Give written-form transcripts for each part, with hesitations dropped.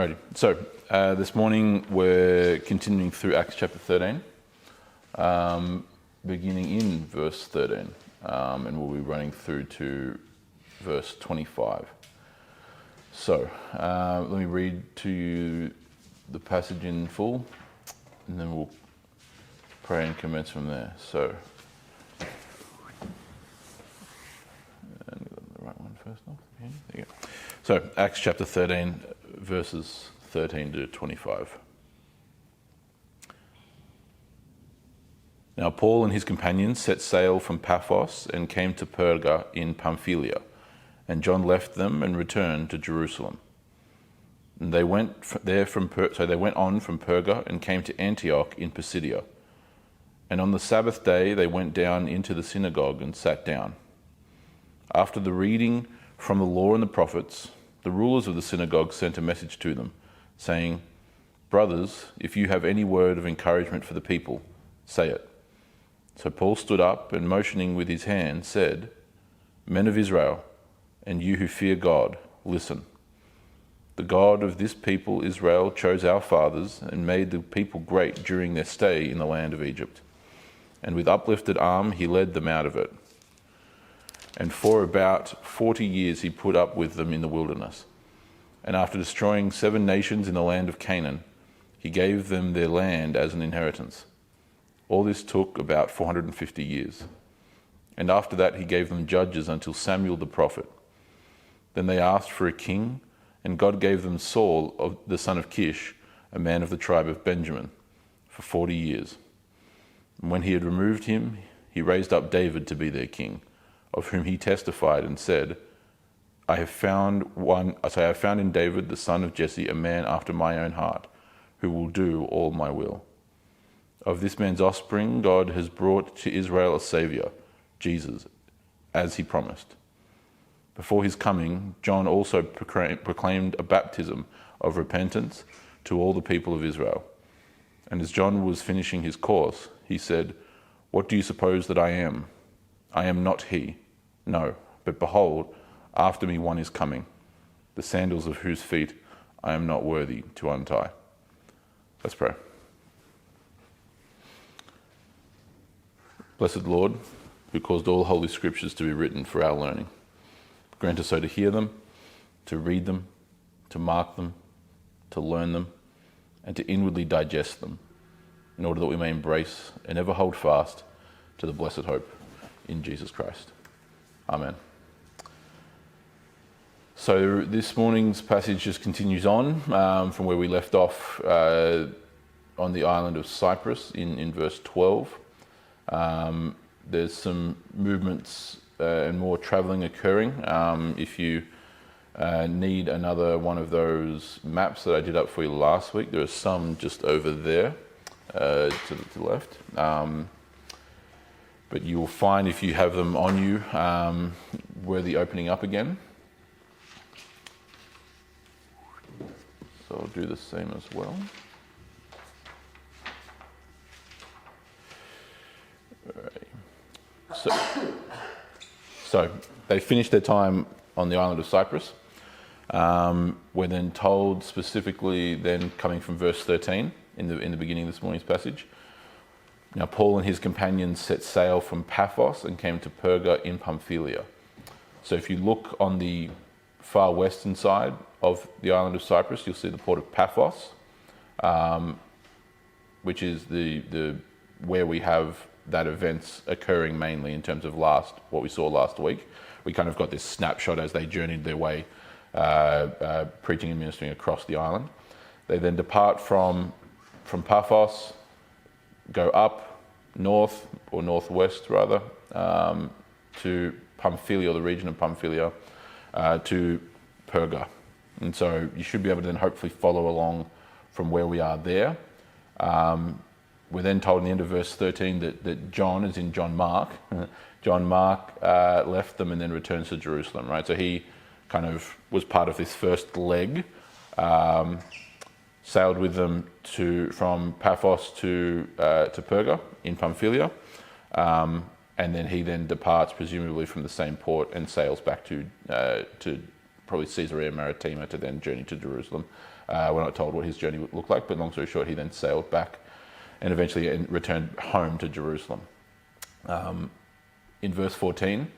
Alrighty, so this morning we're continuing through Acts chapter 13, beginning in verse 13, and we'll be running through to verse 25. So let me read to you the passage in full, and then we'll pray and commence from there. So, and get the right one first off. There you go. So Acts chapter 13, verses 13 to 25. Now Paul and his companions set sail from Paphos and came to Perga in Pamphylia, and John left them and returned to Jerusalem. And they went on from Perga and came to Antioch in Pisidia. And on the Sabbath day they went down into the synagogue and sat down. After the reading from the law and the prophets, the rulers of the synagogue sent a message to them, saying, "Brothers, if you have any word of encouragement for the people, say it." So Paul stood up and, motioning with his hand, said, "Men of Israel, and you who fear God, listen. The God of this people Israel chose our fathers and made the people great during their stay in the land of Egypt. And with uplifted arm he led them out of it. And for about 40 years he put up with them in the wilderness. And after destroying 7 nations in the land of Canaan, he gave them their land as an inheritance. All this took about 450 years. And after that he gave them judges until Samuel the prophet. Then they asked for a king, and God gave them Saul, the son of Kish, a man of the tribe of Benjamin, for 40 years. And when he had removed him, he raised up David to be their king, of whom he testified and said, I have found in David the son of Jesse a man after my own heart, who will do all my will. Of this man's offspring God has brought to Israel a Saviour, Jesus, as he promised. Before his coming, John also proclaimed a baptism of repentance to all the people of Israel. And as John was finishing his course, he said, What do you suppose that I am? I am not he. No, but behold, after me one is coming, the sandals of whose feet I am not worthy to untie. Let's pray. Blessed Lord, who caused all holy scriptures to be written for our learning, grant us so to hear them, to read them, to mark them, to learn them, and to inwardly digest them, in order that we may embrace and ever hold fast to the blessed hope in Jesus Christ. Amen. So this morning's passage just continues on from where we left off on the island of Cyprus in verse 12. There's some movements and more travelling occurring. If you need another one of those maps that I did up for you last week, there are some just over there to the left. But you will find, if you have them on you, where the opening up again. So I'll do the same as well. Alright. So they finished their time on the island of Cyprus. We're then told specifically, then coming from verse 13 in the beginning of this morning's passage. Now Paul and his companions set sail from Paphos and came to Perga in Pamphylia. So if you look on the far western side of the island of Cyprus, you'll see the port of Paphos, which is the where we have that events occurring mainly in terms of what we saw last week. We kind of got this snapshot as they journeyed their way, preaching and ministering across the island. They then depart from Paphos, go up north, or northwest rather, to Pamphylia, or the region of Pamphylia, to Perga. And so you should be able to then hopefully follow along from where we are there. We're then told in the end of verse 13 that John, as in John Mark, left them and then returns to Jerusalem, right? So he kind of was part of this first leg, sailed with them from Paphos to Perga in Pamphylia, and then he then departs presumably from the same port and sails back to probably Caesarea Maritima to then journey to Jerusalem We're not told what his journey looked like, but long story short, he then sailed back and eventually returned home to Jerusalem. In verse 14,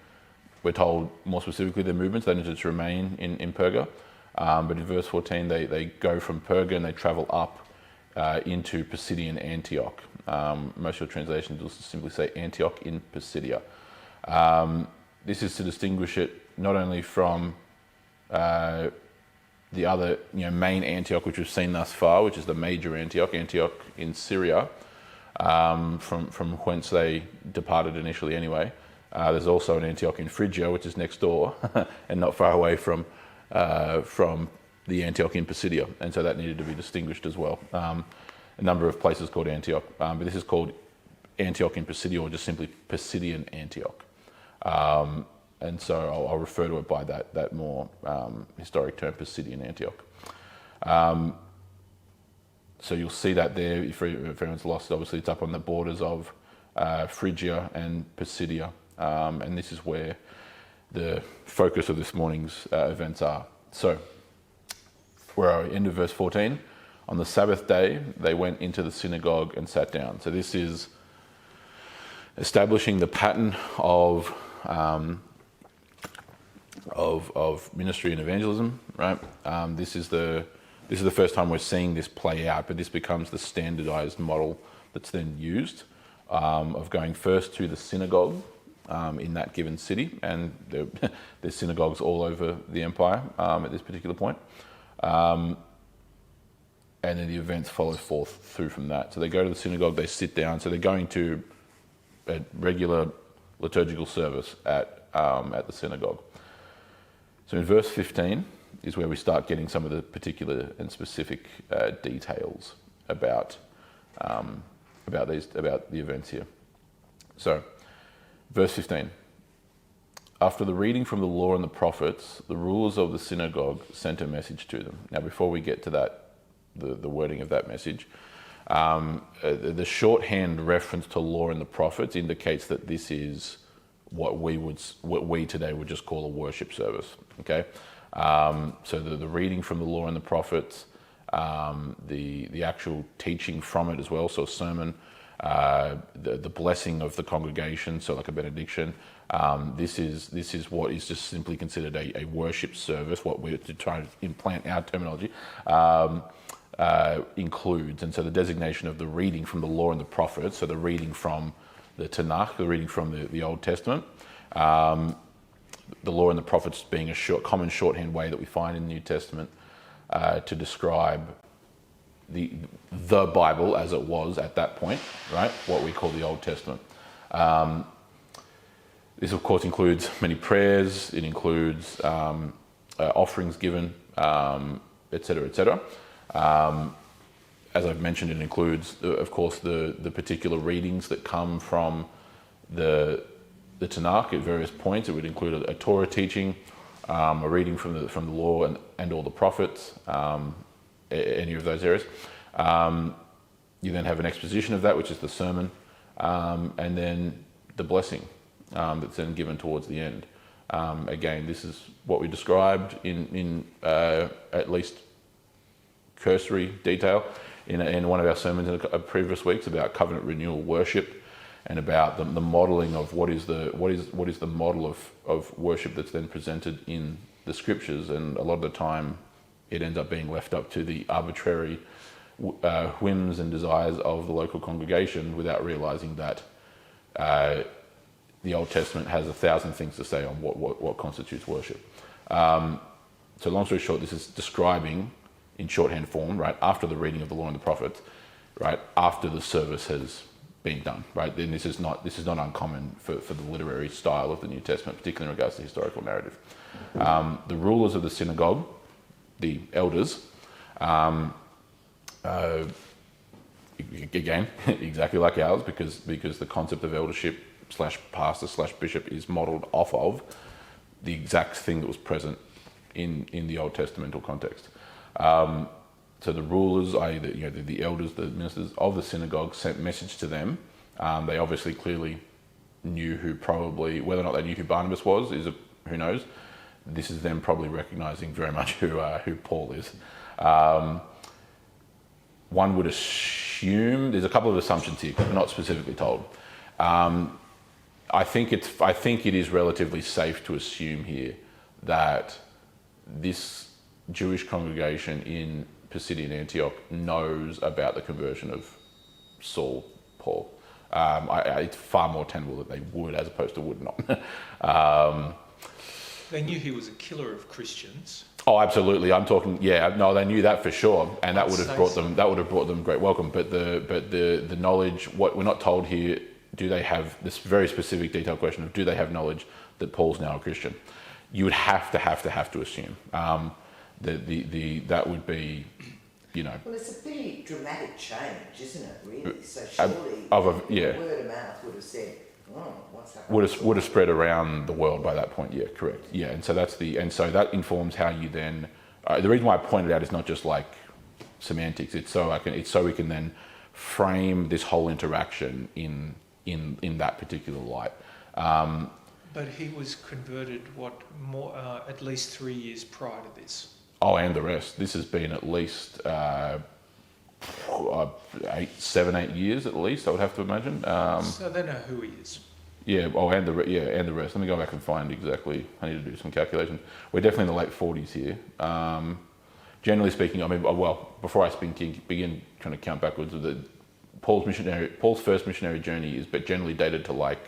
we're told more specifically their movements. They needed to remain in Perga. But in verse 14, they go from Perga and they travel up into Pisidian Antioch. Most of your translations will simply say Antioch in Pisidia. This is to distinguish it not only from the other main Antioch, which we've seen thus far, which is the major Antioch in Syria, from whence they departed initially anyway. There's also an Antioch in Phrygia, which is next door and not far away from the Antioch in Pisidia, and so that needed to be distinguished as well. A number of places called Antioch, but this is called Antioch in Pisidia, or just simply Pisidian Antioch. And so I'll refer to it by that more historic term, Pisidian Antioch. So you'll see that there, if anyone's lost, obviously it's up on the borders of Phrygia and Pisidia, and this is where the focus of this morning's events are. So, where are we? End of verse 14. On the Sabbath day, they went into the synagogue and sat down. So this is establishing the pattern of ministry and evangelism, right? This is the first time we're seeing this play out, but this becomes the standardized model that's then used of going first to the synagogue in that given city, and there's synagogues all over the empire at this particular point. And then the events follow forth through from that. So they go to the synagogue, they sit down. So they're going to a regular liturgical service at the synagogue. So in verse 15 is where we start getting some of the particular and specific details about the events here. So, verse 15. After the reading from the law and the prophets, the rulers of the synagogue sent a message to them. Now, before we get to that, the wording of that message, the shorthand reference to law and the prophets indicates that this is what we today would just call a worship service. Okay, so the reading from the law and the prophets, the actual teaching from it as well, so a sermon, the blessing of the congregation, so like a benediction. This is what is just simply considered a worship service. What we're to try to implant our terminology includes, and so the designation of the reading from the law and the prophets, so the reading from the Tanakh, the reading from the Old Testament, the law and the prophets being a common shorthand way that we find in the New Testament to describe the Bible as it was at that point, right? What we call the Old Testament. This, of course, includes many prayers. It includes offerings given, etc., etc. As I've mentioned, it includes, of course, the particular readings that come from the Tanakh at various points. It would include a Torah teaching, a reading from the law and all the prophets, any of those areas. You then have an exposition of that, which is the sermon, and then the blessing that's then given towards the end. Again, this is what we described in at least cursory detail in one of our sermons in a previous weeks about covenant renewal worship, and about the modeling of what is the model of worship that's then presented in the scriptures. And a lot of the time it ends up being left up to the arbitrary whims and desires of the local congregation, without realizing that the Old Testament has 1,000 things to say on what constitutes worship. So long story short, this is describing in shorthand form, right, after the reading of the law and the prophets, right, after the service has been done, right. Then this is not uncommon for the literary style of the New Testament, particularly in regards to historical narrative. The rulers of the synagogue, the elders, again, exactly like ours, because the concept of eldership / pastor / bishop is modelled off of the exact thing that was present in the Old Testamental context. So the rulers, i.e. the elders, the ministers of the synagogue, sent message to them. They obviously clearly knew whether or not they knew who Barnabas was, who knows. This is them probably recognising very much who Paul is. One would assume there's a couple of assumptions here, but not specifically told. I think it is relatively safe to assume here that this Jewish congregation in Pisidian Antioch knows about the conversion of Paul. It's far more tenable that they would as opposed to would not. They knew he was a killer of Christians. Oh, absolutely. I'm talking. Yeah, no, they knew that for sure, and that would have brought them great welcome. But the knowledge, what we're not told here, do they have this very specific detailed question of do they have knowledge that Paul's now a Christian? You would have to assume that would be, you know. Well, it's a pretty dramatic change, isn't it? Really. So surely word of mouth would have said, "Oh, what's happening?" Would have spread around the world by that point. Yeah, correct. Yeah, and so that informs how you then. The reason why I pointed out is not just like semantics. It's so we can then frame this whole interaction in that particular light. But he was converted, at least 3 years prior to this? Oh, and the rest. This has been at least 7, 8 years at least, I would have to imagine. So they know who he is. Yeah, and the rest. Let me go back and find exactly. I need to do some calculations. We're definitely in the late 40s here. Generally speaking, I mean, well, before I begin trying to count backwards, Paul's first missionary journey is generally dated to like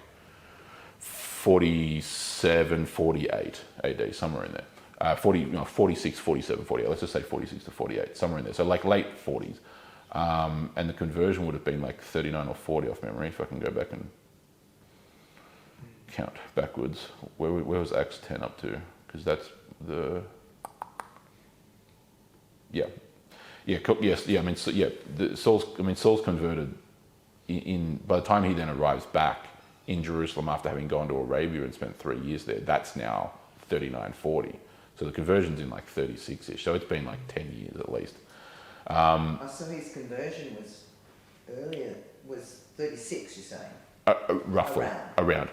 47, 48 AD, somewhere in there. 46, 47, 48. Let's just say 46 to 48, somewhere in there. So like late 40s. And the conversion would have been like 39 or 40 off memory, if I can go back and count backwards. Where was Acts 10 up to? Because that's the... Saul's converted by the time he then arrives back in Jerusalem after having gone to Arabia and spent 3 years there, that's now 39, 40. So the conversion's in like 36-ish. So it's been like 10 years at least. So his conversion was earlier, was 36, you're saying? Roughly. Around.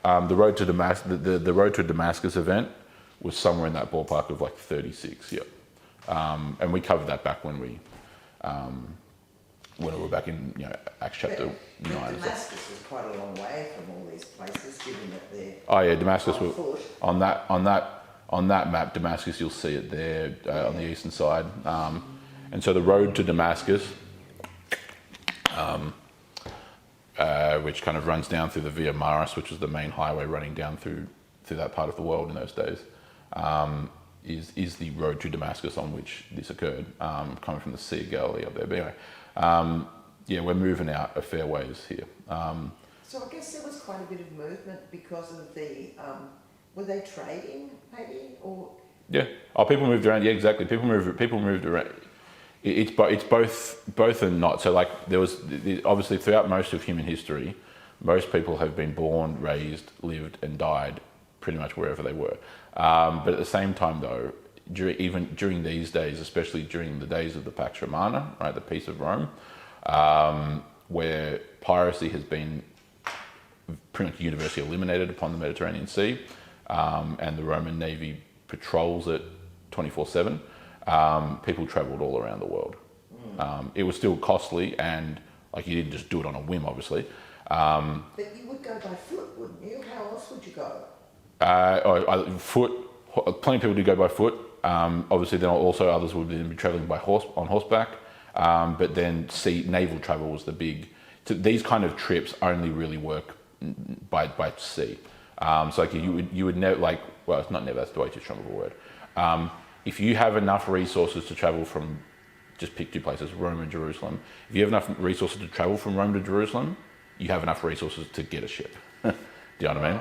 The road to the road to Damascus event was somewhere in that ballpark of like 36, yep. And we covered that back when we were back in Acts chapter 9. Damascus was quite a long way from all these places, given that they're Damascus on foot. on that map. Damascus, you'll see it there on the eastern side, and so the road to Damascus, which kind of runs down through the Via Maris, which was the main highway running down through that part of the world in those days. Is the road to Damascus on which this occurred, coming from the Sea of Galilee up there. But anyway, we're moving out a fair ways here. So I guess there was quite a bit of movement because of the, were they trading maybe, or? Yeah. Oh, people moved around. Yeah, exactly. People moved around. It's both and not. So like there was obviously throughout most of human history, most people have been born, raised, lived, and died pretty much wherever they were. But at the same time, though, even during these days, especially during the days of the Pax Romana, right, the Peace of Rome, where piracy has been pretty much universally eliminated upon the Mediterranean Sea, and the Roman Navy patrols it 24/7, people travelled all around the world. It was still costly, and like you didn't just do it on a whim, obviously. But you would go by foot, wouldn't you? How else would you go? Foot. Plenty of people do go by foot. Obviously, then also others would be travelling on horseback. But then naval travel was the big. So these kind of trips only really work by sea. So like you would never it's not never. That's way too strong of a word. If you have enough resources to travel from, just pick two places, Rome and Jerusalem. If you have enough resources to travel from Rome to Jerusalem, you have enough resources to get a ship. Do you know what I mean?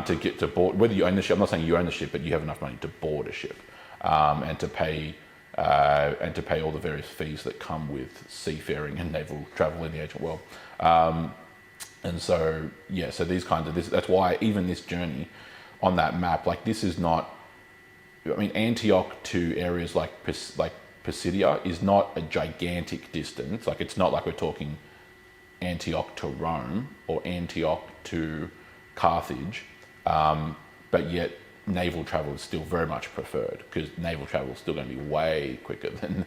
To get to board, whether you own the ship, I'm not saying you own the ship, but you have enough money to board a ship, and to pay all the various fees that come with seafaring and naval travel in the ancient world. And so so these kinds of that's why even this journey on that map, like this is not. I mean, Antioch to areas like Pisidia is not a gigantic distance. Like it's not like we're talking Antioch to Rome or Antioch to Carthage, but yet naval travel is still very much preferred, because naval travel is still going to be way quicker than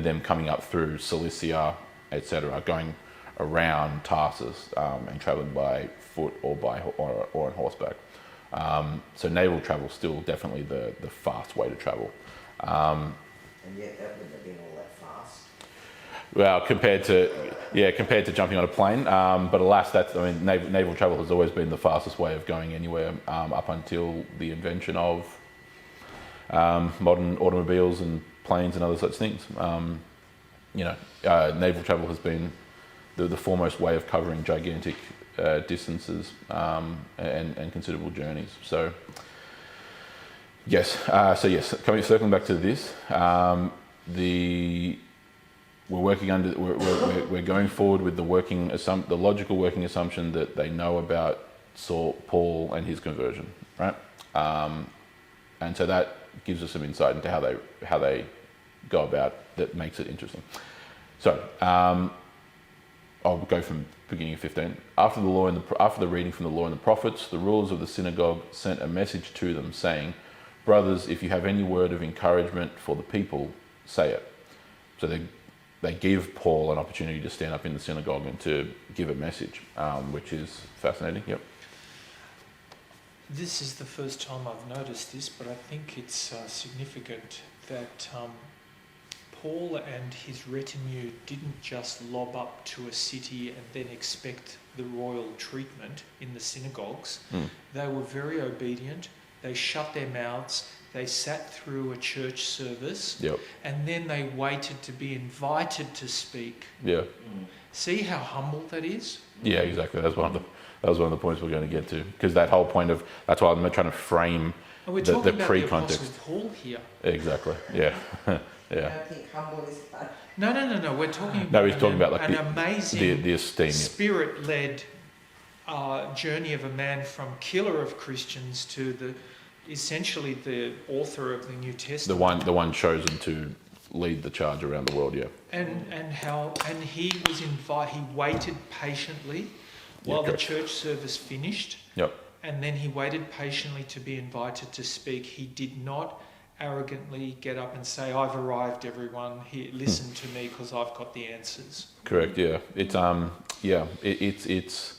them coming up through Cilicia, etc., going around Tarsus and traveling by foot or on horseback. So naval travel is still definitely the fast way to travel. And yet that wouldn't have been all that fast. Well, compared to jumping on a plane, but alas, naval travel has always been the fastest way of going anywhere up until the invention of modern automobiles and planes and other such things. Naval travel has been the foremost way of covering gigantic distances and considerable journeys. So yes, circling back to this, we're going forward with the logical working assumption that they know about Paul and his conversion, right? And so that gives us some insight into how they go about that makes it interesting. So I'll go from beginning of 15. After the reading from the law and the prophets, the rulers of the synagogue sent a message to them, saying, "Brothers, if you have any word of encouragement for the people, say it." So they give Paul an opportunity to stand up in the synagogue and to give a message, which is fascinating. Yep. This is the first time I've noticed this, but I think it's significant that Paul and his retinue didn't just lob up to a city and then expect the royal treatment in the synagogues. They were very obedient. They shut their mouths. They sat through a church service, and then they waited to be invited to speak. Yeah. See how humble that is? Yeah, exactly. That was one of the points we're going to get to, because that whole point of that's why I'm trying to frame the pre-context. The Apostle Paul here. Exactly. Yeah. I don't think humble is bad. No. We're talking about, he's talking about like an amazing the esteem, spirit-led journey of a man from killer of Christians to essentially the author of the New Testament. The one chosen to lead the charge around the world. Yeah. And he was he waited patiently while the church service finished. Yep. And then he waited patiently to be invited to speak. He did not arrogantly get up and say, "I've arrived, everyone. Here, listen to me because I've got the answers." Correct. Yeah. It's it's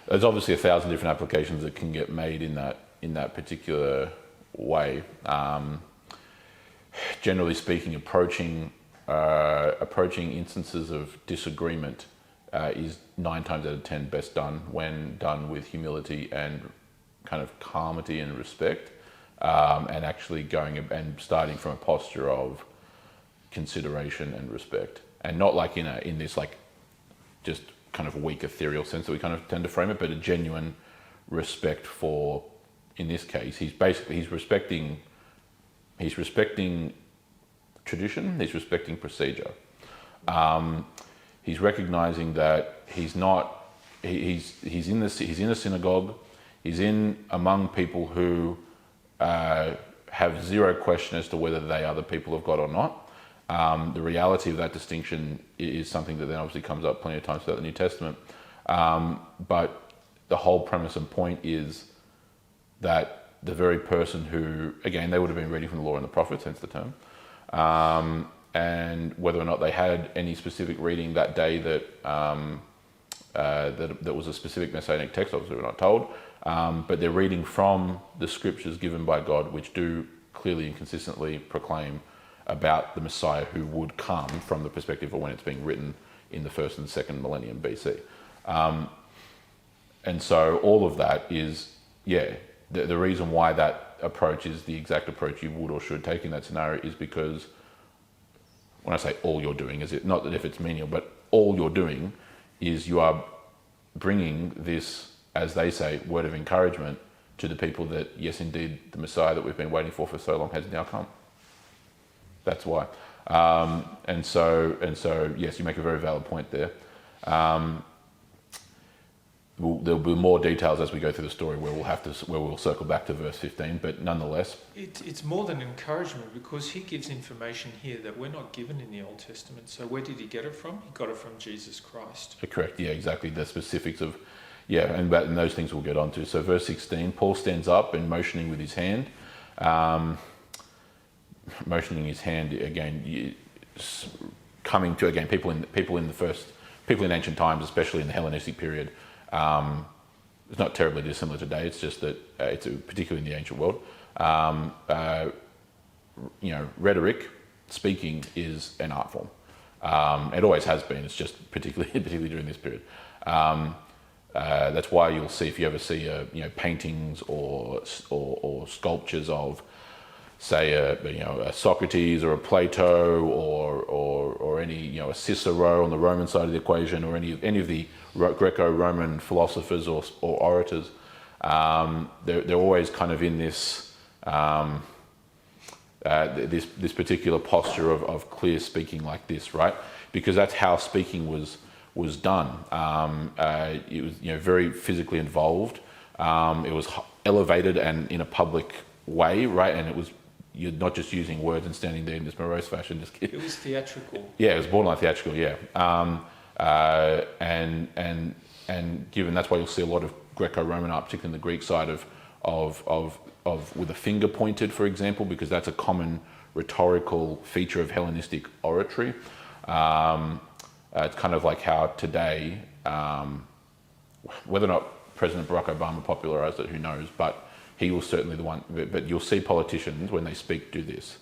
there's obviously 1,000 different applications that can get made in that particular way. Generally speaking, approaching instances of disagreement is 9 times out of 10 best done when done with humility and kind of calmity and respect, and actually going and starting from a posture of consideration and respect, and not like in this like just kind of weak ethereal sense that we kind of tend to frame it, but a genuine respect for, in this case, he's respecting tradition, he's respecting procedure. He's recognizing that he's in the synagogue, he's in among people who have zero question as to whether they are the people of God or not. The reality of that distinction is something that then obviously comes up plenty of times throughout the New Testament. But the whole premise and point is that the very person who, again, they would have been reading from the law and the prophets, hence the term, and whether or not they had any specific reading that day that was a specific messianic text, obviously we're not told, but they're reading from the scriptures given by God, which do clearly and consistently proclaim about the Messiah who would come from the perspective of when it's being written in the 1st and 2nd millennium BC. And so all of that is, the reason why that approach is the exact approach you would or should take in that scenario is because when I say all you're doing, is it not that if it's menial, but all you're doing is you are bringing this, as they say, word of encouragement to the people that, yes, indeed, the Messiah that we've been waiting for so long has now come. That's why. And so, yes, you make a very valid point there. There'll be more details as we go through the story where we'll circle back to verse 15, but nonetheless. It's more than encouragement, because he gives information here that we're not given in the Old Testament. So where did he get it from? He got it from Jesus Christ. Correct, yeah, exactly. The specifics of, and those things we'll get onto. So verse 16, Paul stands up and motioning with his hand, motioning his hand again, coming to again people in ancient times, especially in the Hellenistic period. It's not terribly dissimilar today. It's just that it's particularly in the ancient world. Rhetoric, speaking, is an art form. It always has been. It's just particularly during this period. That's why you'll see, if you ever see paintings or sculptures of, say, a Socrates or a Plato or any a Cicero on the Roman side of the equation, or any of the Greco-Roman philosophers or orators, they're always kind of in this this particular posture of clear speaking like this, right? Because that's how speaking was done. It was very physically involved. It was elevated and in a public way, right? And it was, you're not just using words and standing there in this morose fashion. It was theatrical. Yeah, it was borderline theatrical. Yeah, and given that's why you'll see a lot of Greco-Roman art, particularly in the Greek side of with a finger pointed, for example, because that's a common rhetorical feature of Hellenistic oratory. It's kind of like how today, whether or not President Barack Obama popularized it, who knows, but he was certainly the one. But you'll see politicians, when they speak, do this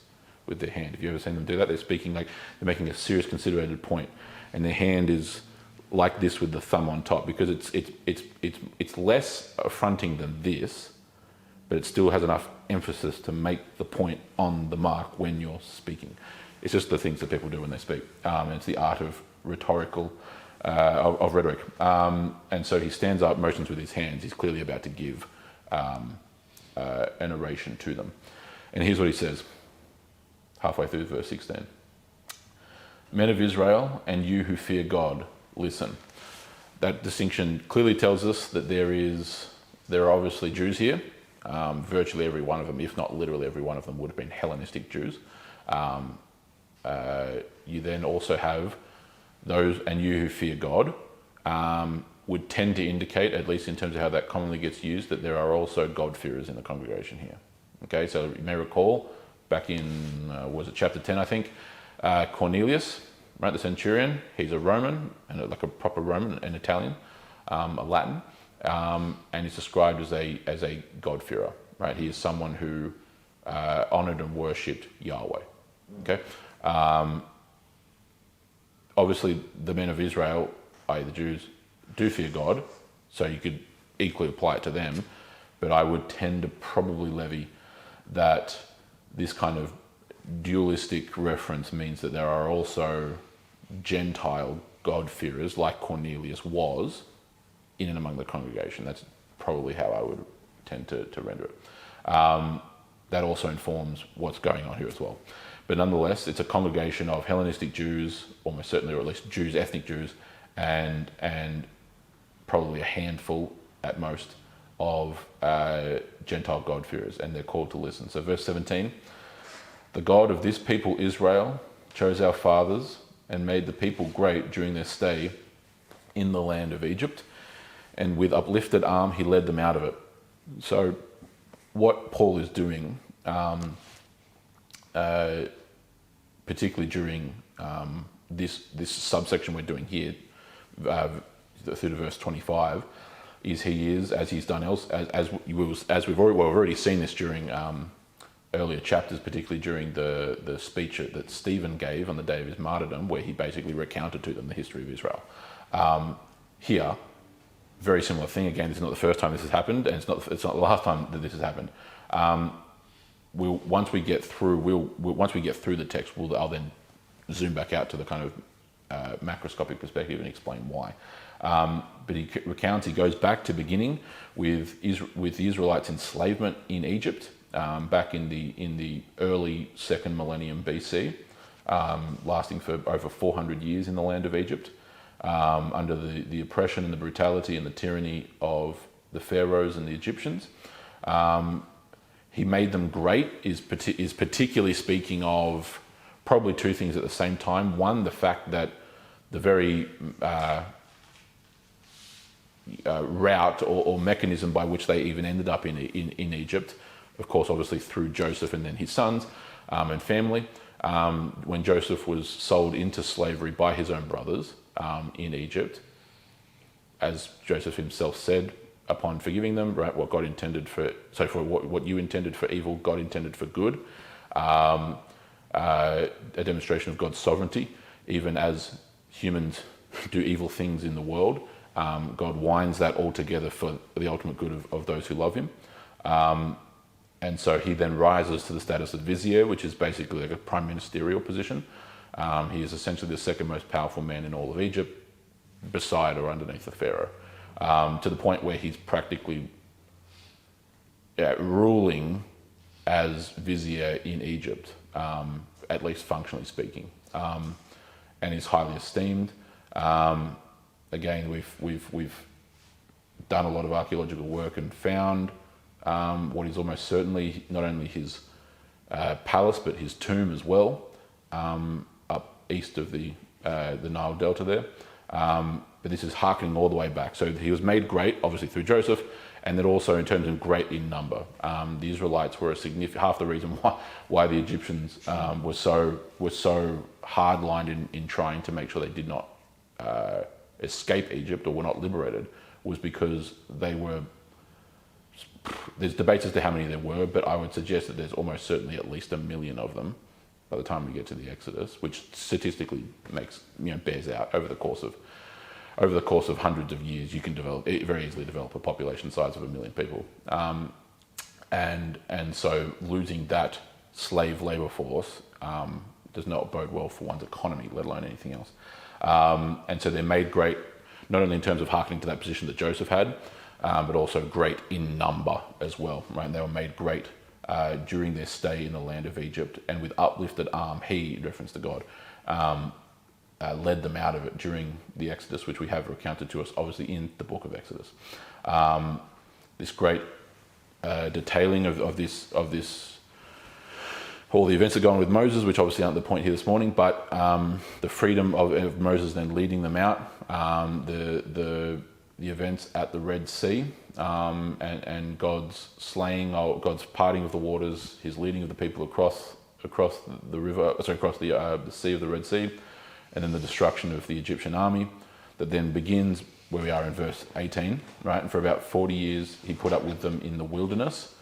with their hand. Have you ever seen them do that? They're speaking like they're making a serious, considerated point, and their hand is like this with the thumb on top, because it's less affronting than this, but it still has enough emphasis to make the point on the mark when you're speaking. It's just the things that people do when they speak. It's the art of rhetorical, of rhetoric. And so he stands up, motions with his hands. He's clearly about to give an oration to them. And here's what he says, halfway through verse 16. Men of Israel, and you who fear God, listen. That distinction clearly tells us that there are obviously Jews here. Virtually every one of them, if not literally every one of them, would have been Hellenistic Jews. You then also have those, and you who fear God, would tend to indicate, at least in terms of how that commonly gets used, that there are also God-fearers in the congregation here. Okay, so you may recall back in, was it chapter 10, I think, Cornelius, right, the centurion, he's a Roman, and like a proper Roman, an Italian, a Latin, and he's described as a God-fearer, right? He is someone who honoured and worshipped Yahweh. Okay, obviously the men of Israel, i.e. the Jews, do fear God, so you could equally apply it to them, but I would tend to probably levy that this kind of dualistic reference means that there are also Gentile God-fearers, like Cornelius was, in and among the congregation. That's probably how I would tend to render it. That also informs what's going on here as well. But nonetheless, it's a congregation of Hellenistic Jews, almost certainly, or at least Jews, ethnic Jews, and probably a handful at most of Gentile God-fearers, and they're called to listen. So verse 17, the God of this people Israel chose our fathers and made the people great during their stay in the land of Egypt, and with uplifted arm he led them out of it. So what Paul is doing, particularly during this subsection we're doing here, through to verse 25, is he is, as he's done else, as we've already seen this during earlier chapters, particularly during the speech that Stephen gave on the day of his martyrdom, where he basically recounted to them the history of Israel. Here, very similar thing. Again, this is not the first time this has happened, and it's not the last time that this has happened. Once we get through the text, I'll then zoom back out to the kind of macroscopic perspective and explain why. But he recounts, he goes back to beginning with the Israelites' enslavement in Egypt, back in the early 2nd millennium BC, lasting for over 400 years in the land of Egypt, under the oppression and the brutality and the tyranny of the pharaohs and the Egyptians. He made them great is particularly speaking of probably two things at the same time. One, the fact that the very route or mechanism by which they even ended up in Egypt of course, obviously through Joseph and then his sons and family. When Joseph was sold into slavery by his own brothers in Egypt, as Joseph himself said, upon forgiving them, right, what God intended for what you intended for evil, God intended for good. A demonstration of God's sovereignty, even as humans do evil things in the world. God winds that all together for the ultimate good of those who love him. And so he then rises to the status of vizier, which is basically like a prime ministerial position. He is essentially the second most powerful man in all of Egypt, beside or underneath the Pharaoh, to the point where he's practically ruling as vizier in Egypt, at least functionally speaking, and is highly esteemed. Again, we've done a lot of archaeological work and found what is almost certainly not only his palace but his tomb as well, up east of the Nile Delta there. But this is harkening all the way back. So he was made great, obviously through Joseph, and then also in terms of great in number. The Israelites were half the reason why the Egyptians were so hard-lined in trying to make sure they did not escape Egypt or were not liberated, was because they were. There's debates as to how many there were, but I would suggest that there's almost certainly at least 1 million of them by the time we get to the Exodus, which statistically bears out over the course of hundreds of years. You can very easily develop a population size of 1 million people, and so losing that slave labor force does not bode well for one's economy, let alone anything else. And so they're made great, not only in terms of hearkening to that position that Joseph had, but also great in number as well. Right? And they were made great during their stay in the land of Egypt, and with uplifted arm, he, in reference to God, led them out of it during the Exodus, which we have recounted to us, obviously, in the book of Exodus. This great detailing of this, all the events that go on with Moses, which obviously aren't the point here this morning, but the freedom of Moses then leading them out, the events at the Red Sea, and God's parting of the waters, his leading of the people across the river, across the sea of the Red Sea, and then the destruction of the Egyptian army, that then begins where we are in verse 18, right? And for about 40 years, he put up with them in the wilderness.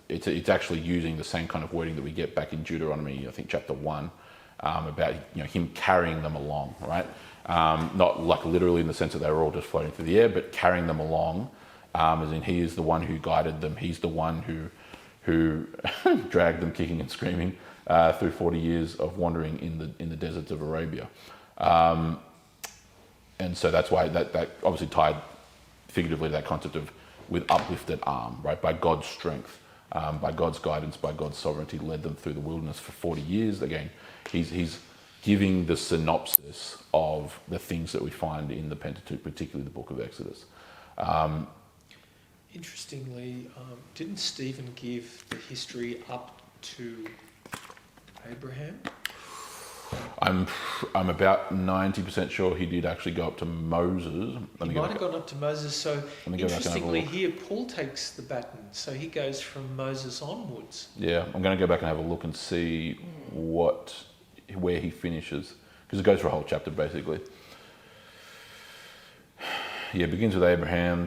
It's actually using the same kind of wording that we get back in Deuteronomy, I think chapter 1, about him carrying them along, right? Not like literally in the sense that they were all just floating through the air, but carrying them along, as in he is the one who guided them. He's the one who dragged them kicking and screaming through 40 years of wandering in the deserts of Arabia. And so that's why that obviously tied figuratively to that concept of with uplifted arm, right? By God's strength, by God's guidance, by God's sovereignty, led them through the wilderness for 40 years. Again, he's giving the synopsis of the things that we find in the Pentateuch, particularly the book of Exodus. Interestingly, didn't Stephen give the history up to Abraham? I'm about 90% sure he did actually go up to Moses. He might have gone up to Moses. So interestingly, here Paul takes the baton. So he goes from Moses onwards. Yeah, I'm going to go back and have a look and see where he finishes, because it goes for a whole chapter basically. Yeah, it begins with Abraham,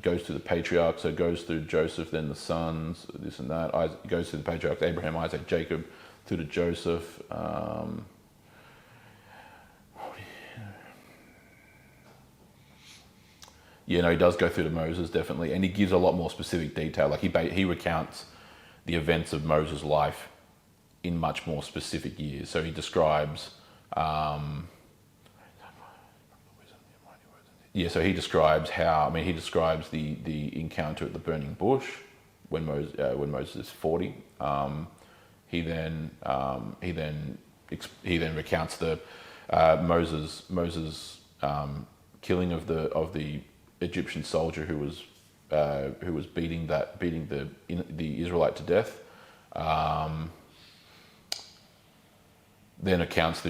goes to the patriarchs, so it goes through Joseph, then the sons, this and that. It goes to the patriarchs, Abraham, Isaac, Jacob, through to Joseph. He does go through to Moses, definitely, and he gives a lot more specific detail. Like he recounts the events of Moses' life in much more specific years. So he describes, he describes the encounter at the burning bush when Moses is 40. He then recounts the Moses killing of the Egyptian soldier who was beating the Israelite to death. then accounts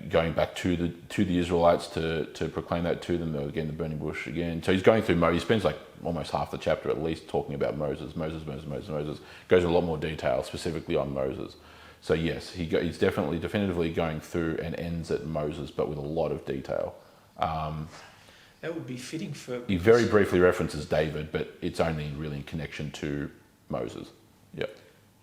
going back to the Israelites to proclaim that to them. Again, the burning bush again. So he's going through Moses. He spends like almost half the chapter at least talking about Moses. Goes in a lot more detail specifically on Moses. So yes, he's definitively going through and ends at Moses, but with a lot of detail. That would be fitting for... He very briefly references David, but it's only really in connection to Moses. Yeah.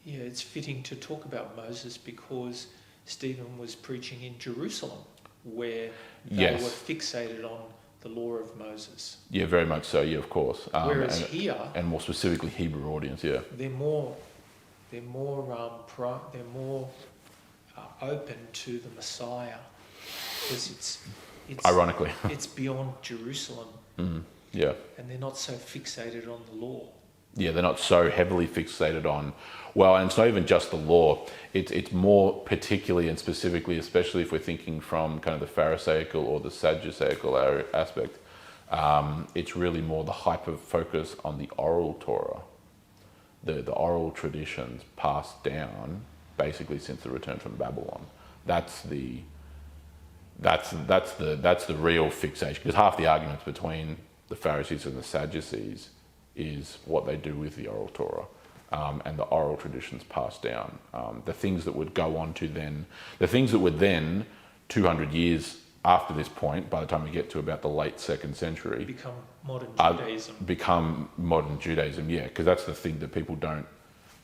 Yeah, it's fitting to talk about Moses because Stephen was preaching in Jerusalem, where they were fixated on the law of Moses. Yeah, very much so. Yeah, of course. Whereas here, and more specifically, Hebrew audience. Yeah, they're more open to the Messiah because it's ironically it's beyond Jerusalem. Yeah, and they're not so fixated on the law. Yeah, they're not so heavily fixated on, well, and it's not even just the law. It's more particularly and specifically, especially if we're thinking from kind of the Pharisaical or the Sadduceical aspect, it's really more the hyper focus on the oral Torah, the oral traditions passed down basically since the return from Babylon. That's the real fixation, because half the arguments between the Pharisees and the Sadducees is what they do with the oral Torah and the oral traditions passed down. The things that would go on to then, the things that would then, 200 years after this point, by the time we get to about the late 2nd century, become modern Judaism. Yeah, because that's the thing that people don't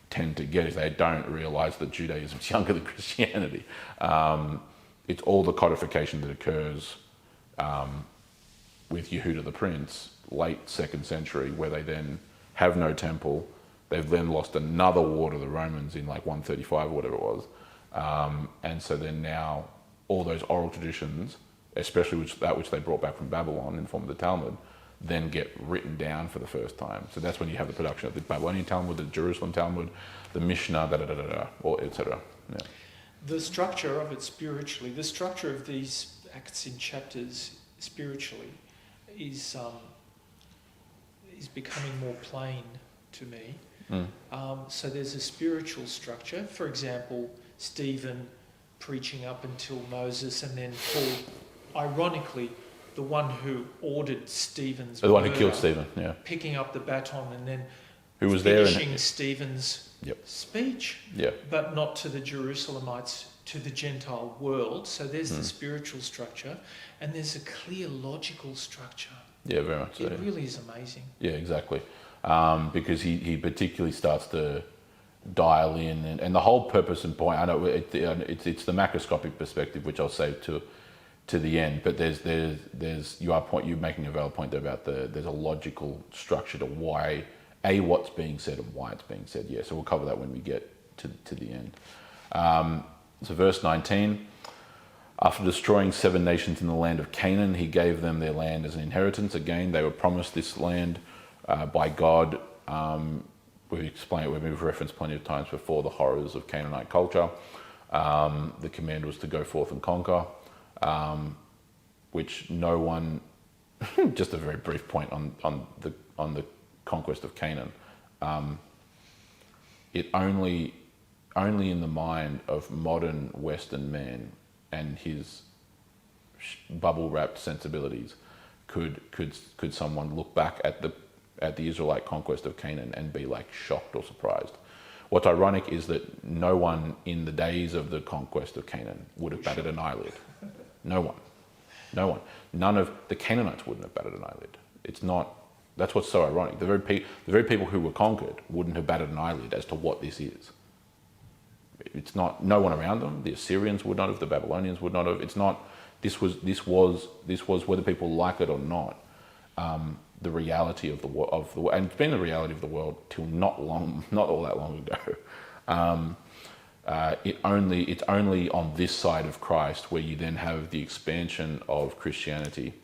tend to get, is they don't realise that Judaism is younger than Christianity. It's all the codification that occurs with Yehuda the Prince, late 2nd century, where they then have no temple. They've then lost another war to the Romans in like 135 or whatever it was. And so then now all those oral traditions, especially which they brought back from Babylon in the form of the Talmud, then get written down for the first time. So that's when you have the production of the Babylonian Talmud, the Jerusalem Talmud, the Mishnah, or etc. Yeah. The structure of it spiritually, the structure of these Acts in chapters spiritually is becoming more plain to me. So there's a spiritual structure. For example, Stephen preaching up until Moses, and then Paul, ironically, the one who ordered Stephen's the one who killed Stephen, yeah, picking up the baton and then who was finishing Stephen's Yep. speech, yeah, but not to the Jerusalemites, to the Gentile world. So there's the spiritual structure, and there's a clear logical structure. Yeah, very much so. It really is amazing. Yeah, exactly. Because he particularly starts to dial in, and the whole purpose and point, I know it's the macroscopic perspective, which I'll save to the end, but there's you're making a valid point there about there's a logical structure to why, what's being said and why it's being said. Yeah, so we'll cover that when we get to the end. So verse 19, after destroying 7 nations in the land of Canaan, he gave them their land as an inheritance. Again, they were promised this land by God. We've referenced plenty of times before the horrors of Canaanite culture. The command was to go forth and conquer, which no one, just a very brief point on the conquest of Canaan. It only in the mind of modern Western man and his bubble-wrapped sensibilities could someone look back at the Israelite conquest of Canaan and be like shocked or surprised. What's ironic is that no one in the days of the conquest of Canaan would have batted an eyelid. No one. None of the Canaanites wouldn't have batted an eyelid. It's not. That's what's so ironic. The very people who were conquered wouldn't have batted an eyelid as to what this is. It's not. No one around them. The Assyrians would not have. The Babylonians would not have. It's not. This was whether people like it or not. The reality of the world, and it's been the reality of the world till not all that long ago. It's only on this side of Christ where you then have the expansion of Christianity,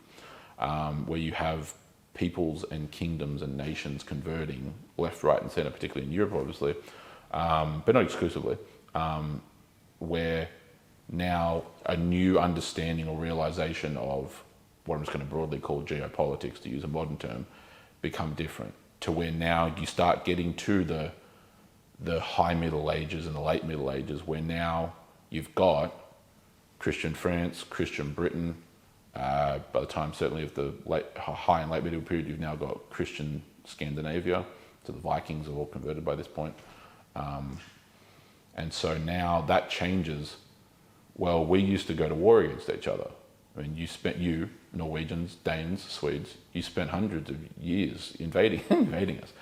where you have peoples and kingdoms and nations converting left, right, and centre, particularly in Europe, obviously, but not exclusively, where now a new understanding or realisation of what I'm just going to broadly call geopolitics, to use a modern term, become different, to where now you start getting to the high Middle Ages and the late Middle Ages, where now you've got Christian France, Christian Britain. By the time certainly of the high and late medieval period, you've now got Christian Scandinavia. So the Vikings are all converted by this point. And so now that changes. Well, we used to go to war against each other. I mean, you, Norwegians, Danes, Swedes, you spent hundreds of years invading us.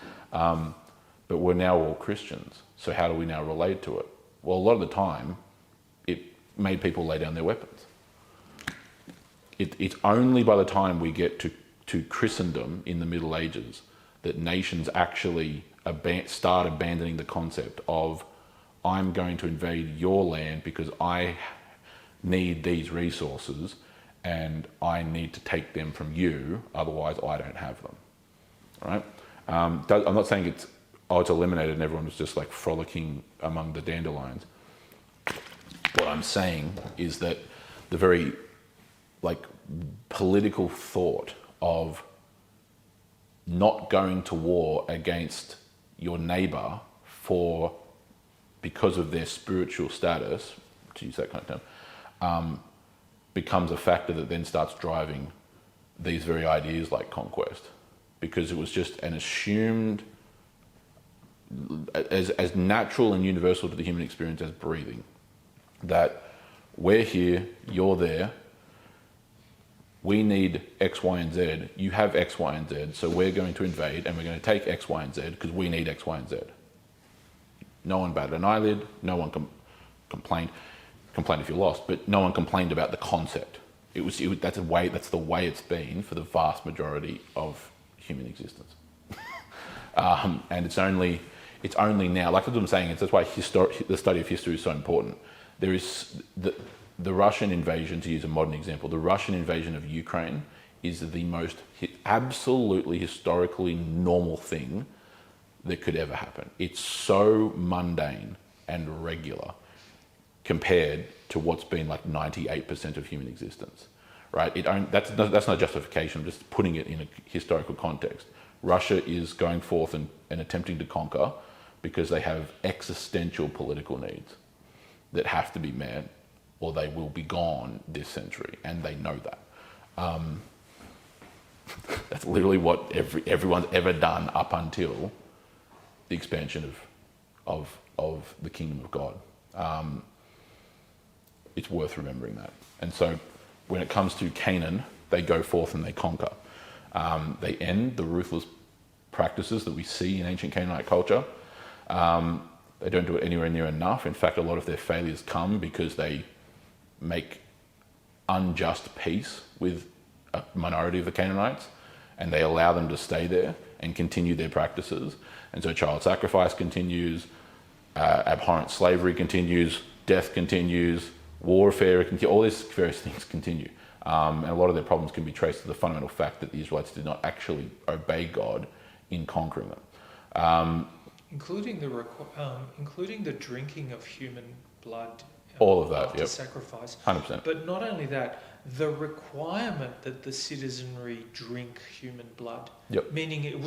But we're now all Christians. So how do we now relate to it? Well, a lot of the time, it made people lay down their weapons. It's only by the time we get to Christendom in the Middle Ages that nations actually start abandoning the concept of, I'm going to invade your land because I need these resources and I need to take them from you, otherwise I don't have them. Right? I'm not saying it's eliminated and everyone was just like frolicking among the dandelions. What I'm saying is that the very political thought of not going to war against your neighbour because of their spiritual status, to use that kind of term, becomes a factor that then starts driving these very ideas like conquest, because it was just an assumed, as natural and universal to the human experience as breathing, that we're here, you're there, we need X, Y, and Z, you have X, Y, and Z, so we're going to invade and we're going to take X, Y, and Z because we need X, Y, and Z. No one batted an eyelid, no one complained if you lost, but no one complained about the concept. That's the way it's been for the vast majority of human existence. And it's only now, like what I'm saying, that's why the study of history is so important. There is the Russian invasion, to use a modern example, the Russian invasion of Ukraine is the most absolutely historically normal thing that could ever happen. It's so mundane and regular compared to what's been like 98% of human existence, right? That's not justification, I'm just putting it in a historical context. Russia is going forth and attempting to conquer because they have existential political needs that have to be met or they will be gone this century, and they know that. That's literally what everyone's ever done up until the expansion of the kingdom of God. It's worth remembering that. And so when it comes to Canaan, they go forth and they conquer. They end the ruthless practices that we see in ancient Canaanite culture. They don't do it anywhere near enough. In fact, a lot of their failures come because they make unjust peace with a minority of the Canaanites, and they allow them to stay there and continue their practices. And so child sacrifice continues, abhorrent slavery continues, death continues, warfare continues, all these various things continue. And a lot of their problems can be traced to the fundamental fact that the Israelites did not actually obey God in conquering them. Including the drinking of human blood. All of that, after sacrifice. 100%. But not only that, the requirement that the citizenry drink human blood. Yep. Meaning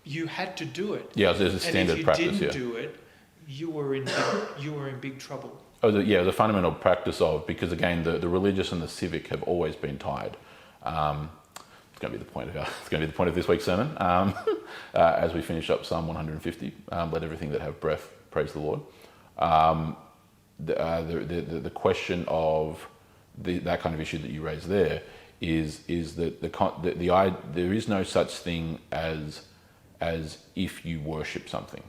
you had to do it. Yeah, there's a standard practice. And if you didn't do it, you were in big trouble. The fundamental practice of, because again, the religious and the civic have always been tied. It's going to be the point of this week's sermon. As we finish up Psalm 150, let everything that have breath praise the Lord. The question of that kind of issue that you raise there is that there is no such thing as if you worship something.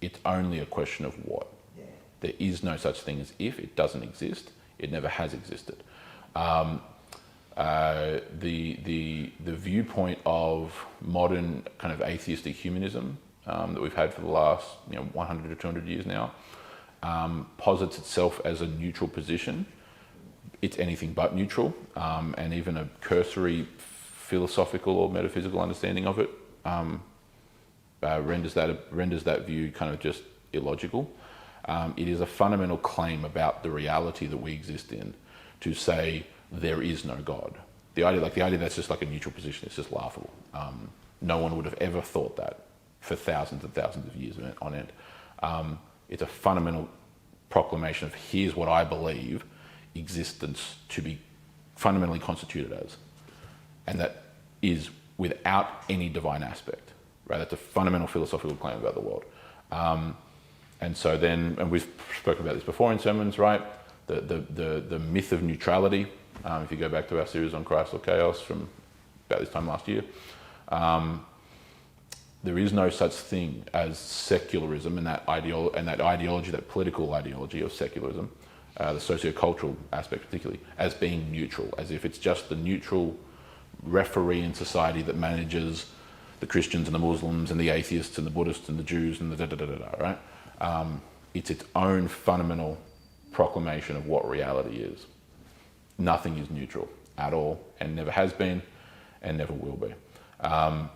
It's only a question of what. Yeah. There is no such thing as if. It doesn't exist. It never has existed. The viewpoint of modern kind of atheistic humanism that we've had for the last 100 to 200 years now posits itself as a neutral position. It's anything but neutral, and even a cursory philosophical or metaphysical understanding of it renders that view kind of just illogical. It is a fundamental claim about the reality that we exist in to say there is no God. The idea that's just like a neutral position is just laughable. No one would have ever thought that for thousands and thousands of years on end. It's a fundamental proclamation of here's what I believe existence to be fundamentally constituted as. And that is without any divine aspect, right? That's a fundamental philosophical claim about the world. And so then, and we've spoken about this before in sermons, right? The myth of neutrality, if you go back to our series on Christ or Chaos from about this time last year, there is no such thing as secularism and that ideology, that political ideology of secularism, the sociocultural aspect particularly, as being neutral, as if it's just the neutral referee in society that manages the Christians and the Muslims and the atheists and the Buddhists and the Jews and the da-da-da-da-da, right? It's its own fundamental proclamation of what reality is. Nothing is neutral at all, and never has been and never will be,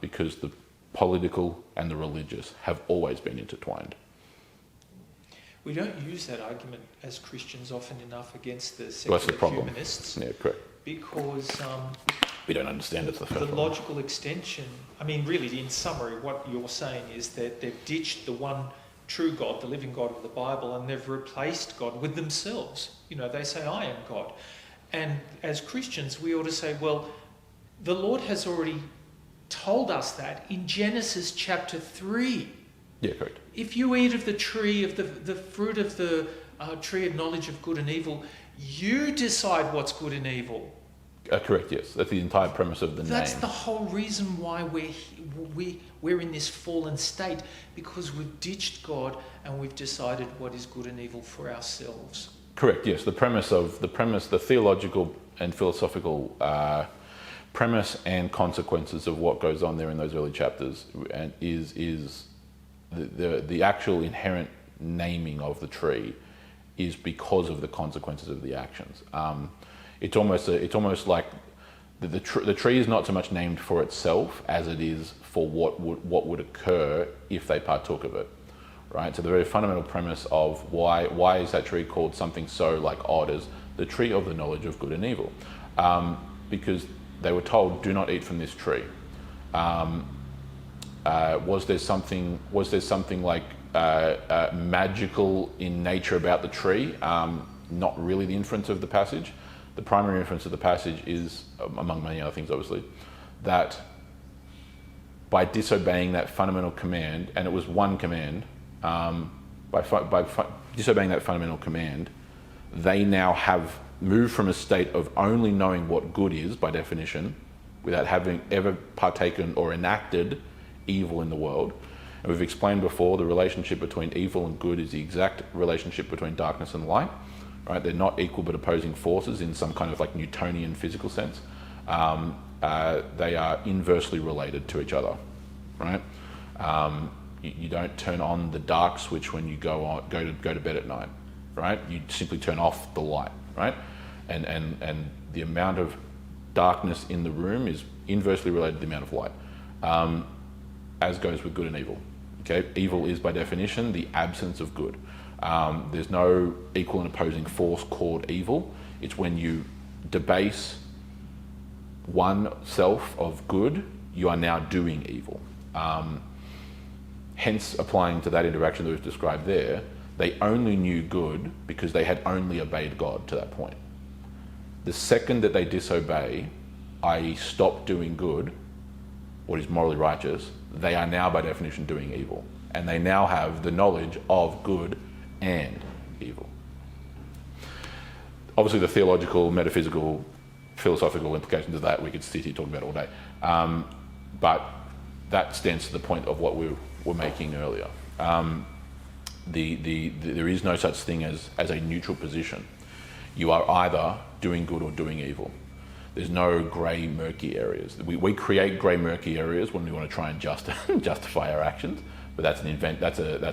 because the political and the religious have always been intertwined. We don't use that argument as Christians often enough against the secular humanists. Yeah, correct. Because we don't understand it. The logical extension, I mean, really, in summary, what you're saying is that they've ditched the one true God, the living God of the Bible, and they've replaced God with themselves. You know, they say, I am God. And as Christians, we ought to say, well, the Lord has already told us that in Genesis chapter 3. Yeah, correct. If you eat of the tree, of the fruit of the tree of knowledge of good and evil, you decide what's good and evil. Correct, yes. That's the entire premise of the name. That's the whole reason why we're in this fallen state, because we've ditched God and we've decided what is good and evil for ourselves. Correct, yes. The theological and philosophical premise and consequences of what goes on there in those early chapters and is the actual inherent naming of the tree is because of the consequences of the actions. It's almost like the tree is not so much named for itself as it is for what would occur if they partook of it, right? So the very fundamental premise of why is that tree called something so like odd as the tree of the knowledge of good and evil, because they were told, do not eat from this tree. Was there something like magical in nature about the tree? Not really the inference of the passage. The primary inference of the passage is, among many other things obviously, that by disobeying that fundamental command, and it was one command, by disobeying that fundamental command, they now have moved from a state of only knowing what good is, by definition, without having ever partaken or enacted evil in the world. And we've explained before, the relationship between evil and good is the exact relationship between darkness and light. Right? They're not equal but opposing forces in some kind of like Newtonian physical sense. They are inversely related to each other, right? You don't turn on the dark switch when you go to bed at night, right? You simply turn off the light, right? And the amount of darkness in the room is inversely related to the amount of light, as goes with good and evil. Okay, evil is by definition the absence of good. There's no equal and opposing force called evil. It's when you debase one self of good, you are now doing evil. Hence, applying to that interaction that we've described there, they only knew good because they had only obeyed God to that point. The second that they disobey, i.e. stop doing good, what is morally righteous, they are now by definition doing evil. And they now have the knowledge of good and evil. Obviously the theological, metaphysical, philosophical implications of that we could sit here talking about all day. But that stands to the point of what we were making earlier. There is no such thing as a neutral position. You are either doing good or doing evil. There's no grey, murky areas. We create grey, murky areas when we want to try and justify our actions, but that's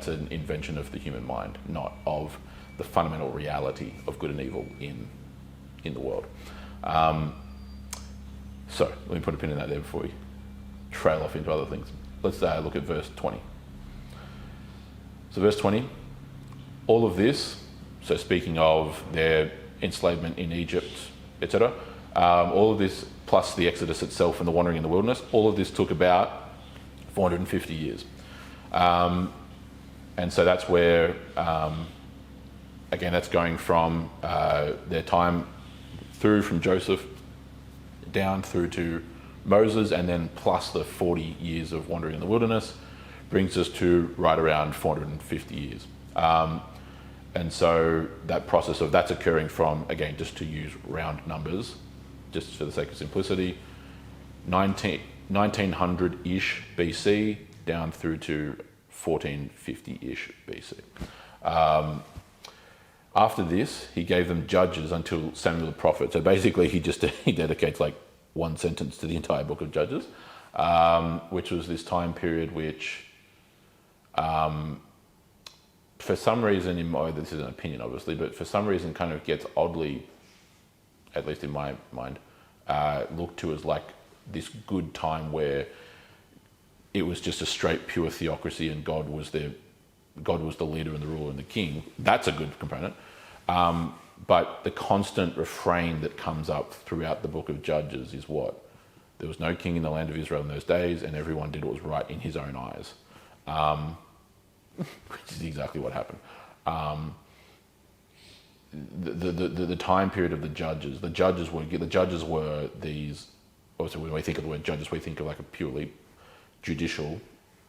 an invention of the human mind, not of the fundamental reality of good and evil in the world. So let me put a pin in that there before we trail off into other things. Let's look at verse 20. So verse 20, all of this, so speaking of their enslavement in Egypt, etc., all of this plus the Exodus itself and the wandering in the wilderness, all of this took about 450 years. And so that's where again, that's going from their time through from Joseph down through to Moses, and then plus the 40 years of wandering in the wilderness, brings us to right around 450 years. And so that process of that's occurring from, again, just to use round numbers, just for the sake of simplicity, 1900-ish BC down through to 1450-ish BC. After this, he gave them judges until Samuel the prophet. So basically, he dedicates like one sentence to the entire book of Judges, which was this time period which, for some reason, this is an opinion obviously, but for some reason kind of gets oddly, at least in my mind, looked to as like this good time where it was just a straight pure theocracy and God was the leader and the ruler and the king. That's a good component. But the constant refrain that comes up throughout the book of Judges is what? There was no king in the land of Israel in those days, and everyone did what was right in his own eyes. Which is exactly what happened. The time period of the judges were these. Also, when we think of the word judges, we think of like a purely judicial,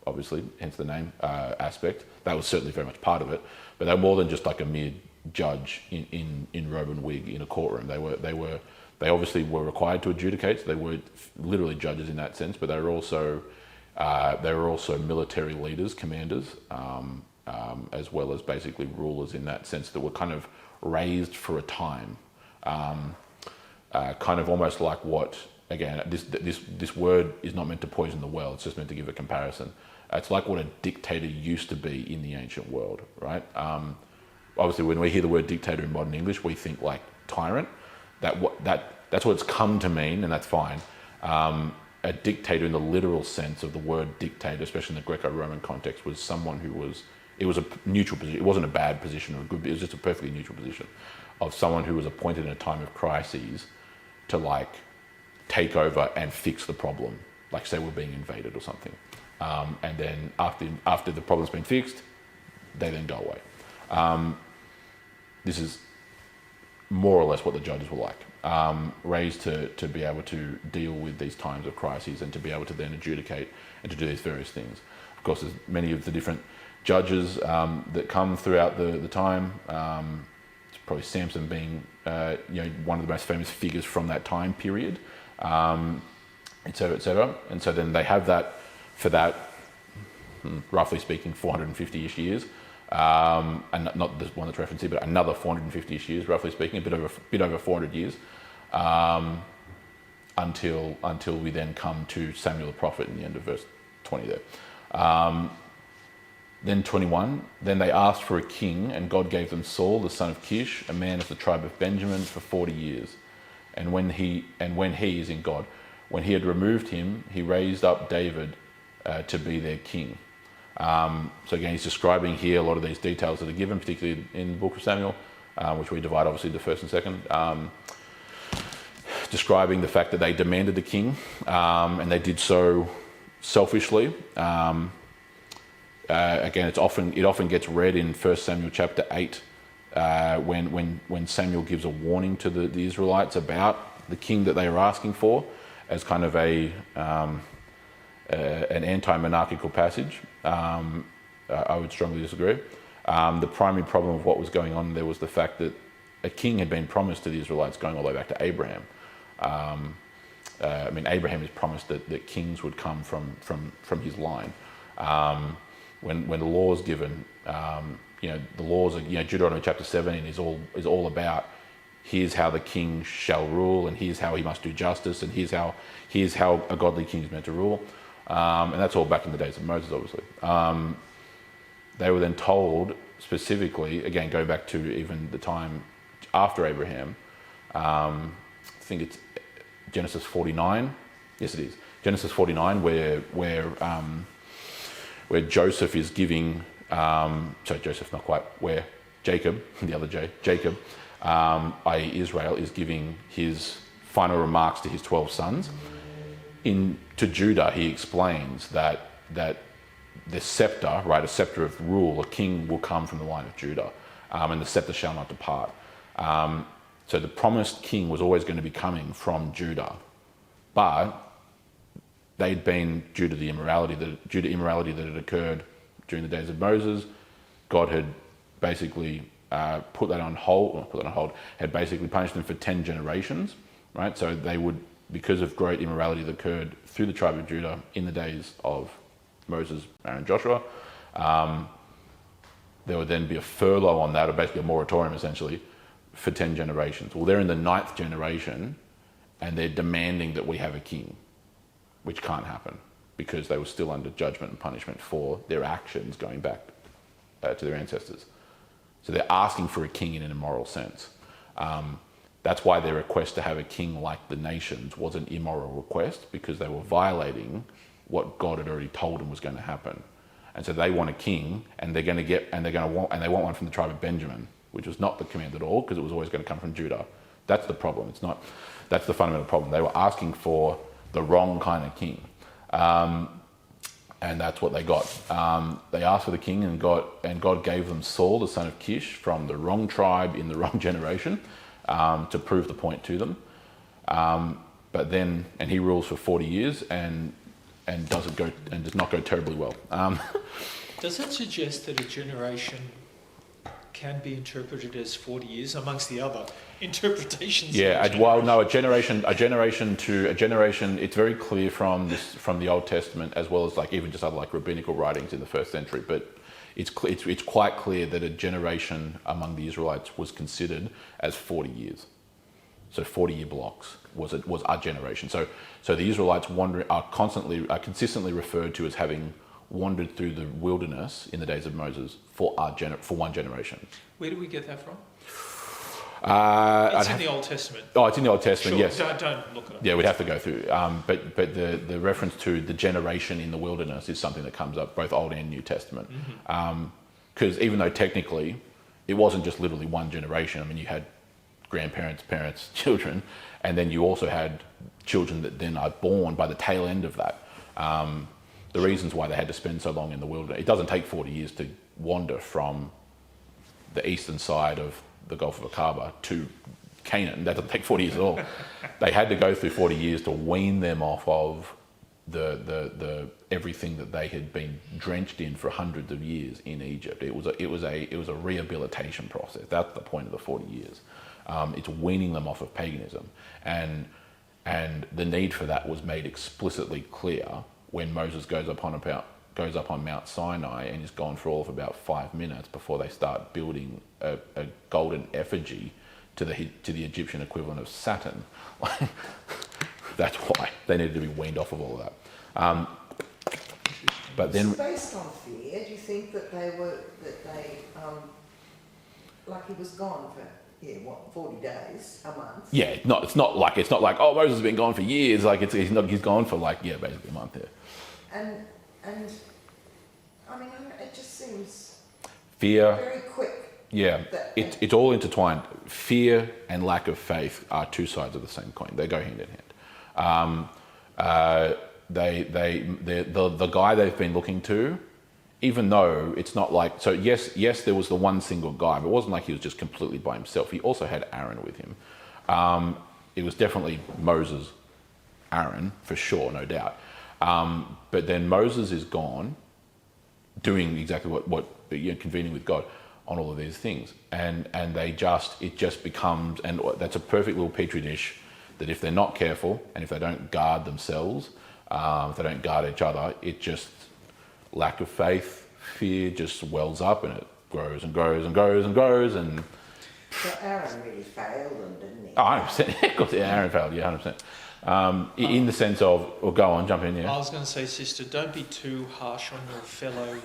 obviously, hence the name, aspect. That was certainly very much part of it, but they were more than just like a mere judge in robe and wig in a courtroom. They obviously were required to adjudicate, so they were literally judges in that sense, but they were also military leaders, commanders, as well as basically rulers in that sense that were kind of raised for a time, kind of almost like what. Again, this word is not meant to poison the well, it's just meant to give a comparison. It's like what a dictator used to be in the ancient world, right? Obviously, when we hear the word dictator in modern English, we think like tyrant. That's what it's come to mean, and that's fine. A dictator in the literal sense of the word dictator, especially in the Greco-Roman context, was someone it was a neutral position. It wasn't a bad position or a good, it was just a perfectly neutral position of someone who was appointed in a time of crises to like take over and fix the problem, like say we're being invaded or something. And then after the problem's been fixed, they then go away. This is more or less what the judges were like, raised to be able to deal with these times of crises and to be able to then adjudicate and to do these various things. Of course, there's many of the different judges that come throughout the time. Probably Samson being one of the most famous figures from that time period. Et cetera. And so then they have that for that, roughly speaking, 450-ish years, and not the one that's referenced here, but another 450-ish years, roughly speaking, a bit over 400 years, until we then come to Samuel the prophet in the end of verse 20 there. Then 21, then they asked for a king, and God gave them Saul, the son of Kish, a man of the tribe of Benjamin, for 40 years. And when he is in God, when he had removed him, he raised up David to be their king. So again, he's describing here a lot of these details that are given, particularly in the book of Samuel, which we divide obviously the first and second, describing the fact that they demanded the king, and they did so selfishly. Again, it often gets read in 1 Samuel chapter 8, when Samuel gives a warning to the Israelites about the king that they are asking for, as kind of an anti-monarchical passage. I would strongly disagree. The primary problem of what was going on there was the fact that a king had been promised to the Israelites going all the way back to Abraham. Abraham is promised that kings would come from his line. When the law is given, the laws are, Deuteronomy chapter 17 is all about here's how the king shall rule, and here's how he must do justice, and here's how a godly king is meant to rule. And that's all back in the days of Moses, obviously. They were then told specifically, again, go back to even the time after Abraham, I think it's Genesis 49. Yes, it is. Genesis 49, where Joseph is giving, Joseph, not quite, where Jacob, the other Jacob, i.e. Israel, is giving his final remarks to his 12 sons. To Judah, he explains that the scepter, right, a scepter of rule, a king will come from the line of Judah. and the scepter shall not depart. So the promised king was always going to be coming from Judah, but they'd been due to immorality that had occurred during the days of Moses. God had basically put that on hold, had basically punished them for 10 generations, right? So they would, because of great immorality that occurred through the tribe of Judah in the days of Moses, Aaron, Joshua, there would then be a furlough on that, or basically a moratorium essentially, for 10 generations. Well, they're in the 9th generation, and they're demanding that we have a king, which can't happen because they were still under judgment and punishment for their actions going back to their ancestors. So they're asking for a king in an immoral sense. That's why their request to have a king like the nations was an immoral request, because they were violating what God had already told them was going to happen. And so they want a king, and they want one from the tribe of Benjamin, which was not the command at all, because it was always going to come from Judah. That's the problem. That's the fundamental problem. They were asking for the wrong kind of king. And that's what they got. They asked for the king, and God gave them Saul, the son of Kish, from the wrong tribe in the wrong generation, to prove the point to them. But then, and he rules for 40 years and does not go terribly well. Does that suggest that a generation can be interpreted as 40 years amongst the other interpretations? Yeah, a generation. It's very clear from the Old Testament, as well as like even just other like rabbinical writings in the first century. But it's quite clear that a generation among the Israelites was considered as 40 years. So 40-year blocks was our generation. So the Israelites are consistently referred to as having wandered through the wilderness in the days of Moses for one generation. Where do we get that from? It's in the Old Testament. Oh, it's in the Old Testament, sure, yes. Don't look it up. Yeah, we'd have to go through. But the reference to the generation in the wilderness is something that comes up both Old and New Testament. Because even though technically it wasn't just literally one generation, I mean, you had grandparents, parents, children, and then you also had children that then are born by the tail end of that. The reasons why they had to spend so long in the wilderness. It doesn't take 40 years to wander from the eastern side of the Gulf of Aqaba to Canaan. That doesn't take 40 years at all. They had to go through 40 years to wean them off of the everything that they had been drenched in for hundreds of years in Egypt. It was a rehabilitation process. That's the point of the 40 years. It's weaning them off of paganism, and the need for that was made explicitly clear when Moses goes up on Mount Sinai and is gone for all of about 5 minutes before they start building a golden effigy to the Egyptian equivalent of Saturn. That's why they needed to be weaned off of all of that. But then, based on fear, do you think that like he was gone for 40 days, a month? Yeah, it's not like oh, Moses has been gone for years. Like he's gone for basically a month. Yeah. And I mean, it just seems fear, very quick. Yeah, it's all intertwined. Fear and lack of faith are two sides of the same coin. They go hand in hand. The guy they've been looking to, even though it's not like, so yes, there was the one single guy, but it wasn't like he was just completely by himself. He also had Aaron with him. It was definitely Moses, Aaron, for sure, no doubt. But then Moses is gone, doing exactly what convening with God on all of these things, and it just becomes, and that's a perfect little petri dish that if they're not careful and if they don't guard themselves, if they don't guard each other, it just, lack of faith, fear just wells up and it grows and grows and grows and grows. And so Aaron really failed them, didn't he? Oh, 100%. Of course, Aaron failed, 100%. In the sense of, or go on, jump in, yeah. I was going to say, sister, don't be too harsh on your fellow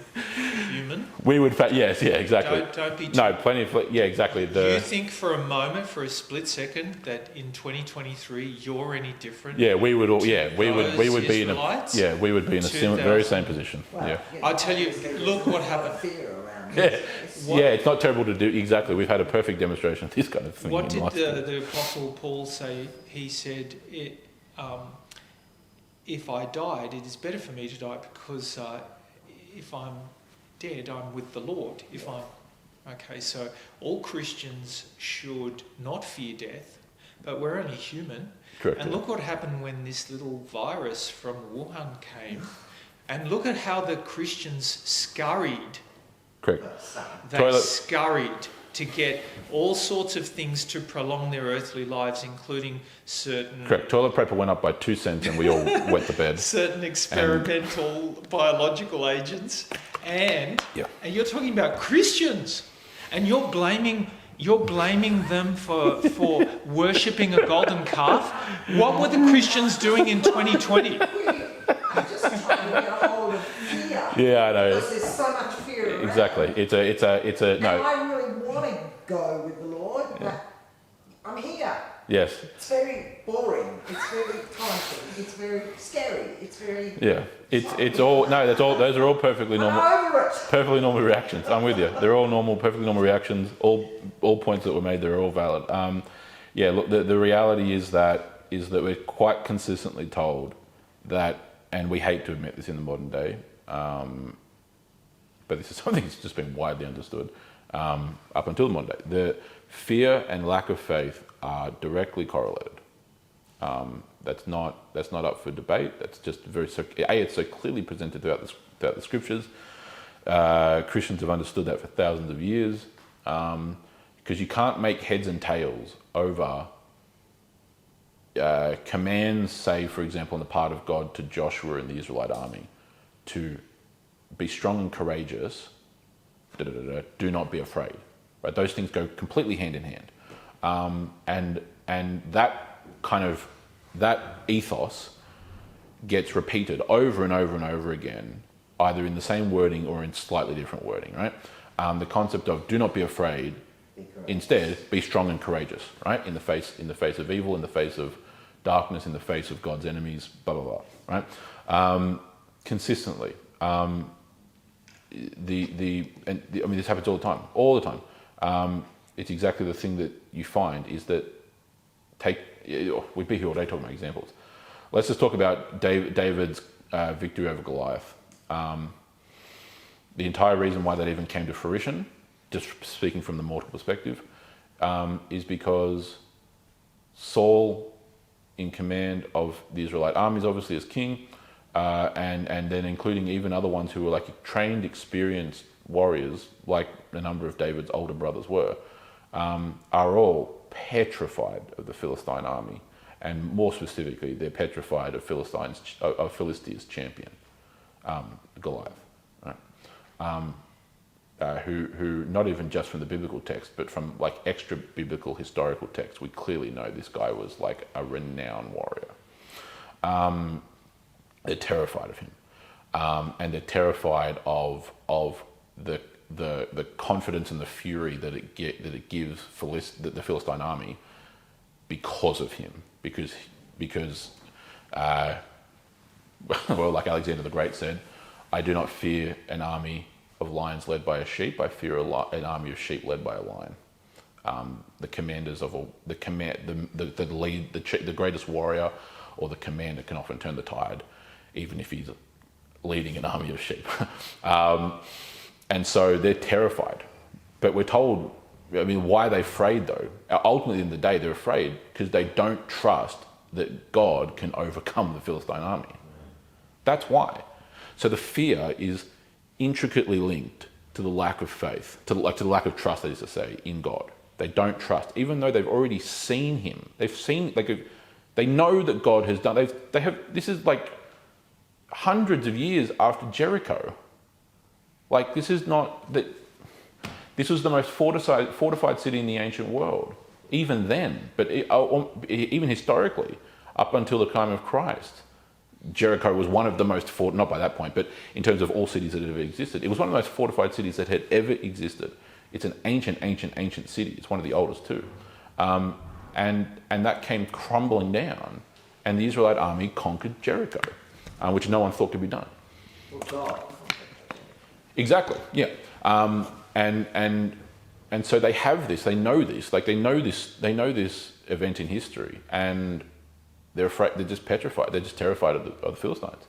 human. We would, yes, yeah, exactly. Don't be too... No, plenty of, yeah, exactly. You think for a moment, for a split second, that in 2023 you're any different? Yeah, we would all, yeah, we would be in a, we would be in a very same position. Well, yeah. You know, I tell you, look what happened. Fear around yeah. Yeah, it's not terrible to do. Exactly, we've had a perfect demonstration of this kind of thing. What did the Apostle Paul say? He said, if I died, it is better for me to die, because if I'm dead, I'm with the Lord. If I'm Okay, so all Christians should not fear death, but we're only human. Correct. And look what happened when this little virus from Wuhan came. And look at how the Christians scurried. Correct. They scurried to get all sorts of things to prolong their earthly lives, including certain... Correct. Toilet paper went up by 2 cents and we all wet the bed. Certain experimental biological agents. And you're talking about Christians. And you're blaming them for worshipping a golden calf. What were the Christians doing in 2020? Just trying to get a hold of fear. Yeah, I know. Because there's so much fear around. Exactly. It's a no. And I really want to go with the Lord, but I'm here. Yes. It's very boring. It's very tiresome. It's very scary. It's very... Yeah. It's all... No, those are all perfectly normal... I'm over it. Perfectly normal reactions. I'm with you. They're all normal, perfectly normal reactions. All points that were made, they're all valid. Look, the reality is that we're quite consistently told that, and we hate to admit this in the modern day, but this is something that's just been widely understood up until the modern day. The fear and lack of faith are directly correlated. That's not up for debate. That's just it's so clearly presented throughout the scriptures. Christians have understood that for thousands of years, because you can't make heads and tails over commands, say, for example, on the part of God to Joshua and the Israelite army to be strong and courageous. Do not be afraid. Right? Those things go completely hand in hand. And that ethos gets repeated over and over and over again, either in the same wording or in slightly different wording, right? The concept of do not be afraid, instead be strong and courageous, right? In the face of evil, in the face of darkness, in the face of God's enemies, blah blah blah, right? Consistently, this happens all the time. It's exactly the thing that you find is that we'd be here all day talking about examples. Let's just talk about David's victory over Goliath. The entire reason why that even came to fruition, just speaking from the mortal perspective, is because Saul, in command of the Israelite armies, obviously as king, and then including even other ones who were like trained, experienced warriors, like a number of David's older brothers were, are all petrified of the Philistine army, and more specifically, they're petrified of Philistia's champion, Goliath, right? Who not even just from the biblical text, but from like extra biblical historical texts, we clearly know this guy was like a renowned warrior. They're terrified of him, and they're terrified of the confidence and the fury that it gives the Philistine army because of him, because well, like Alexander the Great said, I do not fear an army of lions led by a sheep. I fear an army of sheep led by a lion. The commanders of all the greatest warrior or the commander can often turn the tide, even if he's leading an army of sheep. And so they're terrified. But we're told, why are they afraid though? Ultimately in the day they're afraid because they don't trust that God can overcome the Philistine army. That's why. So the fear is intricately linked to the lack of faith, to the lack of trust, that is to say, in God. They don't trust, even though they've already seen him. They know that God has done. This is like hundreds of years after Jericho. Like this is not that. This was the most fortified city in the ancient world, even then. But even historically, up until the time of Christ, Jericho was one of the most not by that point, but in terms of all cities that had ever existed, it was one of the most fortified cities that had ever existed. It's an ancient city. It's one of the oldest too, and that came crumbling down, and the Israelite army conquered Jericho, which no one thought could be done. Well, God. Exactly. Yeah. And so they have this. They know this. Like they know this event in history, and they're afraid. They're just petrified. They're just terrified of the Philistines.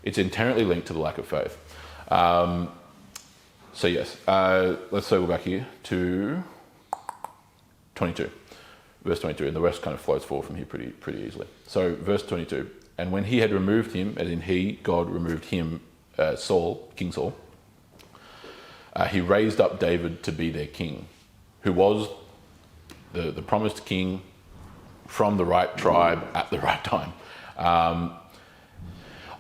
It's inherently linked to the lack of faith. So yes, let's circle back here to 22, verse 22, and the rest kind of flows forward from here pretty easily. So verse 22, and when he had removed him, as in he, God, removed him, Saul, King Saul, he raised up David to be their king, who was the promised king from the right tribe at the right time,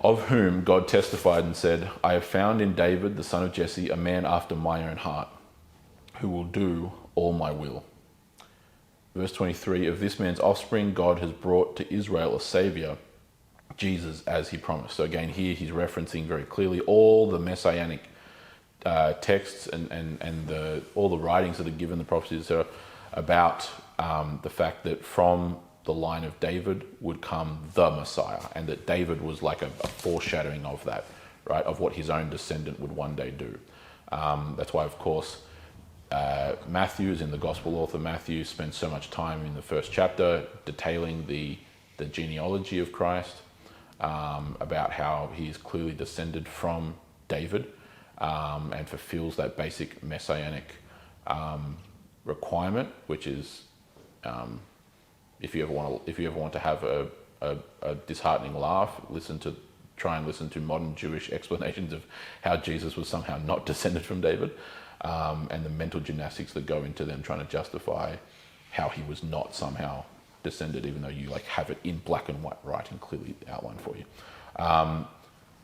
of whom God testified and said, I have found in David, the son of Jesse, a man after my own heart, who will do all my will. Verse 23, of this man's offspring, God has brought to Israel a saviour, Jesus, as he promised. So again, here he's referencing very clearly all the messianic texts and all the writings that are given, the prophecies that are about the fact that from the line of David would come the Messiah, and that David was like a foreshadowing of that, right, of what his own descendant would one day do. That's why, of course, Matthew, in the Gospel author Matthew, spends so much time in the first chapter detailing the genealogy of Christ, about how he is clearly descended from David, and fulfills that basic messianic requirement, which is if you ever want to have a disheartening laugh, try and listen to modern Jewish explanations of how Jesus was somehow not descended from David, and the mental gymnastics that go into them trying to justify how he was not somehow descended, even though you have it in black and white writing clearly outlined for you.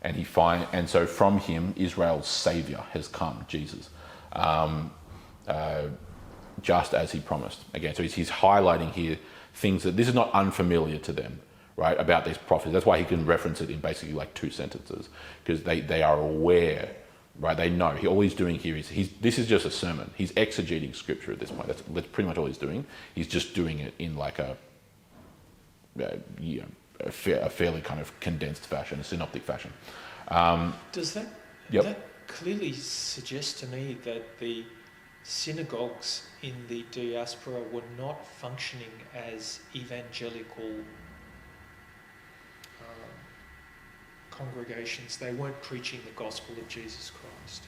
And so from him, Israel's saviour has come, Jesus, just as he promised. Again, so he's highlighting here things that this is not unfamiliar to them, right, about these prophecies. That's why he can reference it in basically 2 sentences, because they are aware, right? They know. All he's doing here is this is just a sermon. He's exegeting scripture at this point. That's pretty much all he's doing. He's just doing it in a fairly kind of condensed fashion, a synoptic fashion. Does that clearly suggest to me that the synagogues in the diaspora were not functioning as evangelical congregations? They weren't preaching the gospel of Jesus Christ.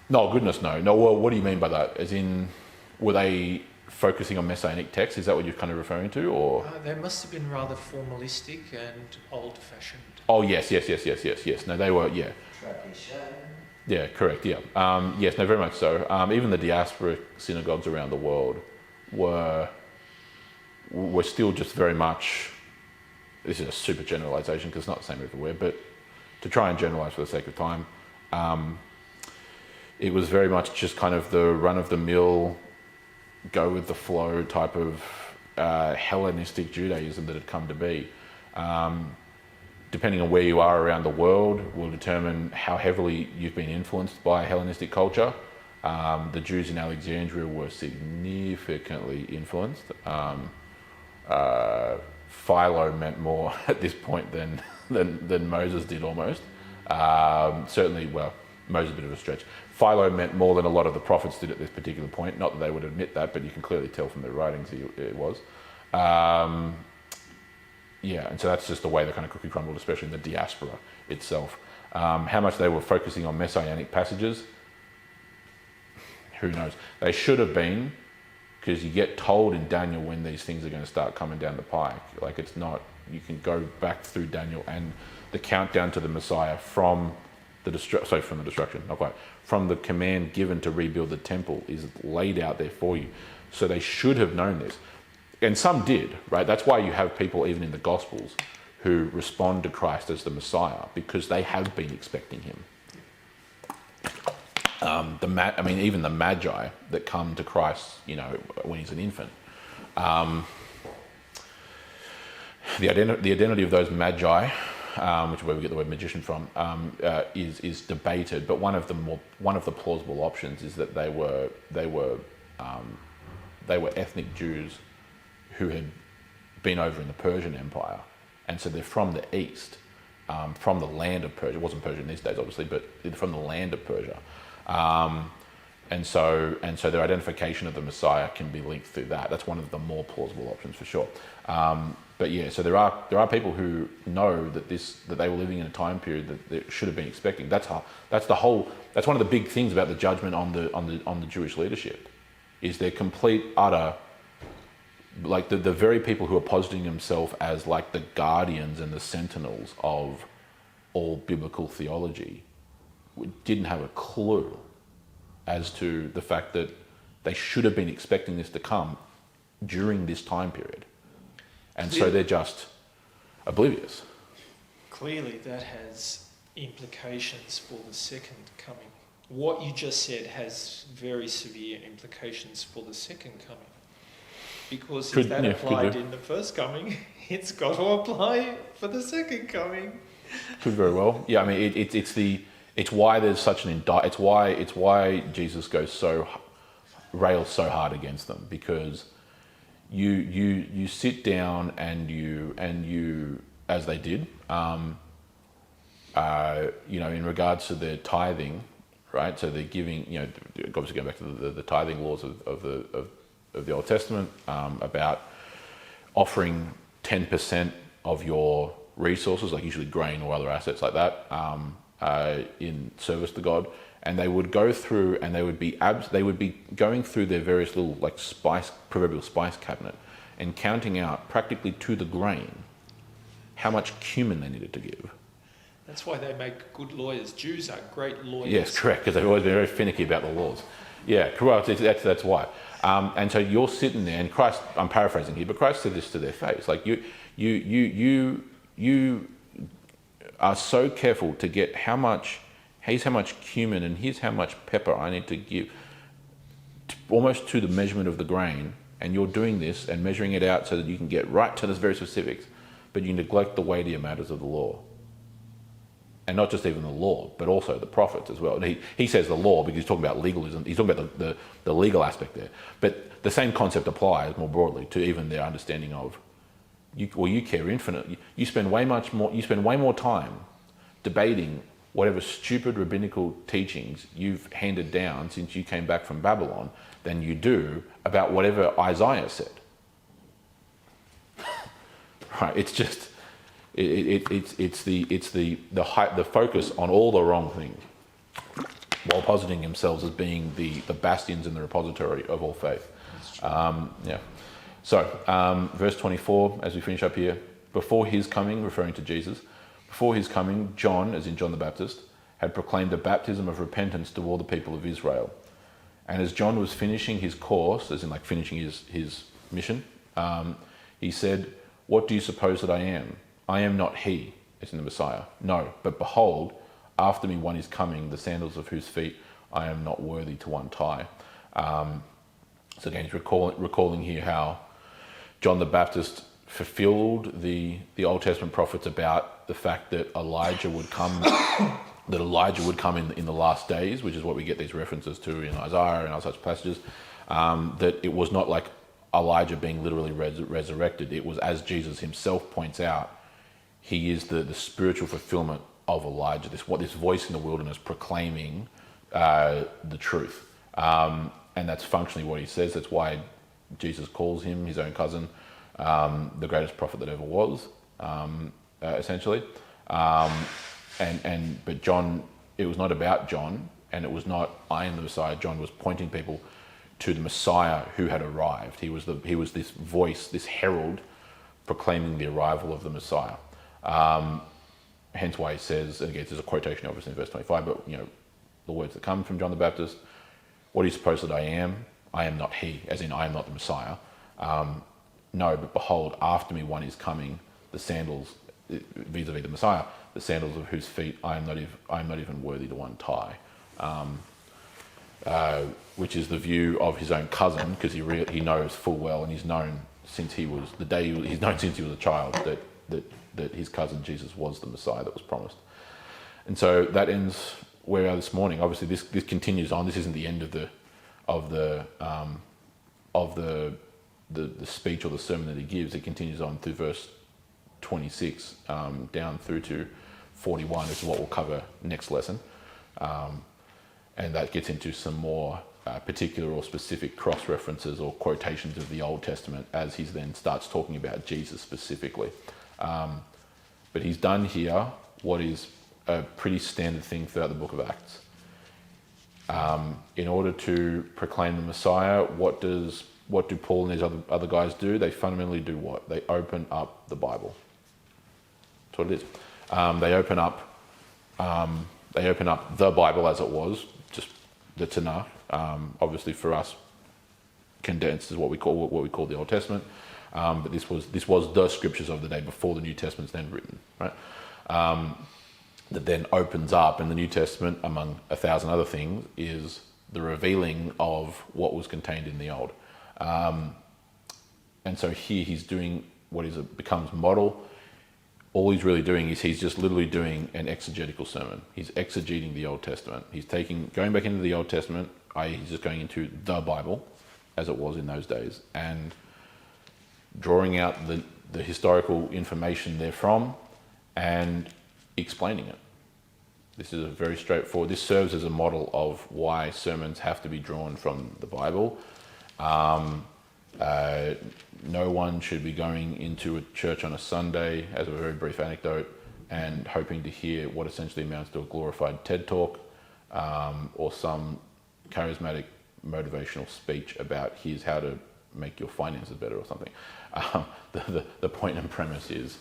No, goodness no. No, well, what do you mean by that? As in, were they focusing on messianic texts? Is that what you're kind of referring to, or? They must have been rather formalistic and old-fashioned. Oh, yes. No, they were, yeah. Tradition. Yeah, correct, yeah. Yes, no, very much so. Even the diaspora synagogues around the world were still just very much, this is a super generalisation because it's not the same everywhere, but to try and generalise for the sake of time, it was very much just kind of the run-of-the-mill, go-with-the-flow type of Hellenistic Judaism that had come to be. Depending on where you are around the world will determine how heavily you've been influenced by Hellenistic culture. The Jews in Alexandria were significantly influenced. Philo meant more at this point than Moses did almost. Certainly, well, Moses is a bit of a stretch. Philo meant more than a lot of the prophets did at this particular point. Not that they would admit that, but you can clearly tell from their writings it was. Yeah, and so that's just the way the kind of cookie crumbled, especially in the diaspora itself. How much they were focusing on messianic passages, who knows? They should have been, because you get told in Daniel when these things are going to start coming down the pike. It's not, you can go back through Daniel and the countdown to the Messiah from the destruction, not quite, from the command given to rebuild the temple is laid out there for you. So they should have known this. And some did, right? That's why you have people even in the Gospels who respond to Christ as the Messiah, because they have been expecting him. Even the Magi that come to Christ, when he's an infant. The identity of those Magi, which is where we get the word magician from, is debated. But one of the plausible options is that they were ethnic Jews who had been over in the Persian Empire, and so they're from the east, from the land of Persia. It wasn't Persia in these days, obviously, but from the land of Persia, and so their identification of the Messiah can be linked through that. That's one of the more plausible options for sure. But yeah, so there are people who know that they were living in a time period that they should have been expecting. That's one of the big things about the judgment on the Jewish leadership, is their complete utter, like the very people who are positing themselves as like the guardians and the sentinels of all biblical theology didn't have a clue as to the fact that they should have been expecting this to come during this time period. And so they're just oblivious. Clearly that has implications for the second coming. What you just said has very severe implications for the second coming. Because if that applied in the first coming, it's got to apply for the second coming. Could very well. Yeah, I mean, it's why there's such an it's why Jesus rails so hard against them, because you sit down and you as they did, in regards to their tithing, right? So they're giving, obviously going back to the tithing laws of the Old Testament, about offering 10% of your resources, like usually grain or other assets like that, in service to God. And they would go through, and they would be going through their various little proverbial spice cabinet, and counting out practically to the grain how much cumin they needed to give. That's why they make good lawyers. Jews are great lawyers. Yes, correct, because they've always been very finicky about the laws. Yeah, correct. That's why. And so you're sitting there, and Christ, I'm paraphrasing here, but Christ said this to their face, like you are so careful to get here's how much cumin and here's how much pepper I need to give, almost to the measurement of the grain, and you're doing this and measuring it out so that you can get right to the very specifics, but you neglect the weightier matters of the law. And not just even the law, but also the prophets as well. He says the law because he's talking about legalism, he's talking about the legal aspect there. But the same concept applies more broadly to even their understanding of, you care infinitely. You spend way more time debating whatever stupid rabbinical teachings you've handed down since you came back from Babylon than you do about whatever Isaiah said. Right? It's just it's the focus on all the wrong things, while positing themselves as being the bastions and the repository of all faith. So, verse 24, as we finish up here, before his coming, referring to Jesus, before his coming, John, as in John the Baptist, had proclaimed a baptism of repentance to all the people of Israel. And as John was finishing his course, as in like finishing his mission, he said, "What do you suppose that I am? I am not he," as in the Messiah. "No, but behold, after me one is coming, the sandals of whose feet I am not worthy to untie." So again, he's recalling here how John the Baptist fulfilled the Old Testament prophets about the fact that Elijah would come, in the last days, which is what we get these references to in Isaiah and other such passages. That it was not like Elijah being literally resurrected. It was, as Jesus himself points out, he is the spiritual fulfillment of Elijah. This voice in the wilderness proclaiming the truth, and that's functionally what he says. That's why Jesus calls him, his own cousin, the greatest prophet that ever was, essentially. But John, it was not about John, and it was not I am the Messiah. John was pointing people to the Messiah who had arrived. He was this voice, this herald, proclaiming the arrival of the Messiah. Hence why he says, and again, there's a quotation obviously in verse 25, but the words that come from John the Baptist: "What do you suppose that I am? I am not he," as in I am not the Messiah. "No, but behold, after me one is coming, the sandals," vis-a-vis the Messiah, "the sandals of whose feet I am not even worthy to untie." Which is the view of his own cousin, because he knows full well, and he's known since he was a child that his cousin Jesus was the Messiah that was promised. And so that ends where we are this morning. Obviously, this continues on. This isn't the end of the speech or the sermon that he gives. It continues on through verse 26 down through to 41. This is what we'll cover next lesson, and that gets into some more particular or specific cross-references or quotations of the Old Testament as he then starts talking about Jesus specifically. But he's done here what is a pretty standard thing throughout the book of Acts. In order to proclaim the Messiah, what do Paul and these other guys do? They fundamentally do what? They open up the Bible. That's what it is. They open up the Bible as it was, just the Tanakh. Obviously, for us, condensed is what we call the Old Testament. But this was the scriptures of the day before the New Testament's then written, right? That then opens up, and the New Testament, among 1,000 other things, is the revealing of what was contained in the Old. And so here he's doing what becomes model. All he's really doing is he's just literally doing an exegetical sermon. He's exegeting the Old Testament. He's going back into the Old Testament, i.e. he's just going into the Bible, as it was in those days, and drawing out the historical information therefrom and explaining it. This is a very straightforward. This serves as a model of why sermons have to be drawn from the Bible. No one should be going into a church on a Sunday, as a very brief anecdote, and hoping to hear what essentially amounts to a glorified TED Talk or some charismatic motivational speech about here's how to make your finances better or something. The point and premise is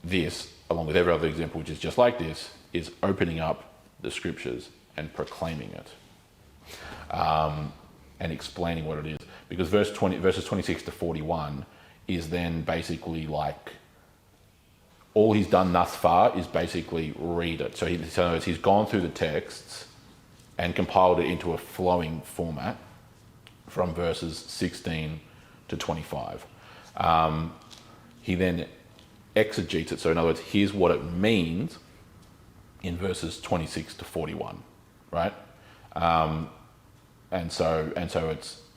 this, along with every other example which is just like this, is opening up the scriptures and proclaiming it, and explaining what it is. Because verses 26 to 41 is then basically like, all he's done thus far is basically read it. So he's gone through the texts and compiled it into a flowing format from verses 16 to 25. He then exegetes it. So in other words, here's what it means in verses 26 to 41, right? And so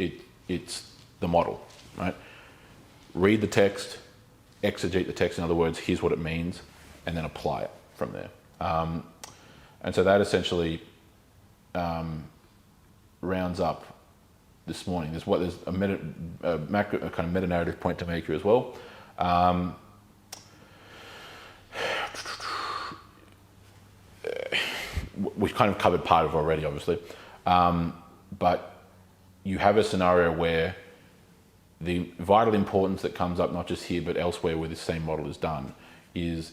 it's the model, right? Read the text, exegete the text. In other words, here's what it means, and then apply it from there. And so that essentially rounds up this morning. There's a kind of meta-narrative point to make here as well. We've kind of covered part of it already, obviously. But you have a scenario where the vital importance that comes up, not just here, but elsewhere where this same model is done, is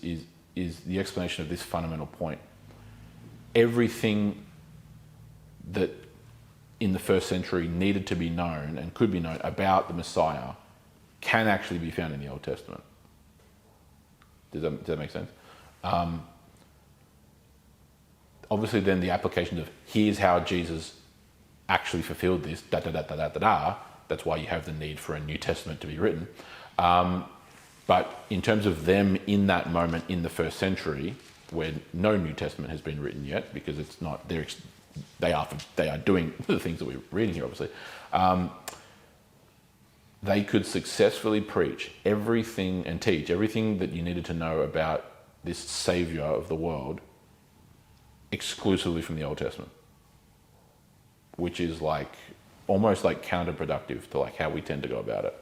the explanation of this fundamental point. Everything that in the first century needed to be known and could be known about the Messiah can actually be found in the Old Testament. Does that make sense? Obviously, then the application of here's how Jesus actually fulfilled this, that's why you have the need for a New Testament to be written. But in terms of them in that moment in the first century, where no New Testament has been written yet, because it's not, they are doing the things that we're reading here, obviously, they could successfully preach everything and teach everything that you needed to know about this Savior of the world exclusively from the Old Testament, which is like almost like counterproductive to like how we tend to go about it.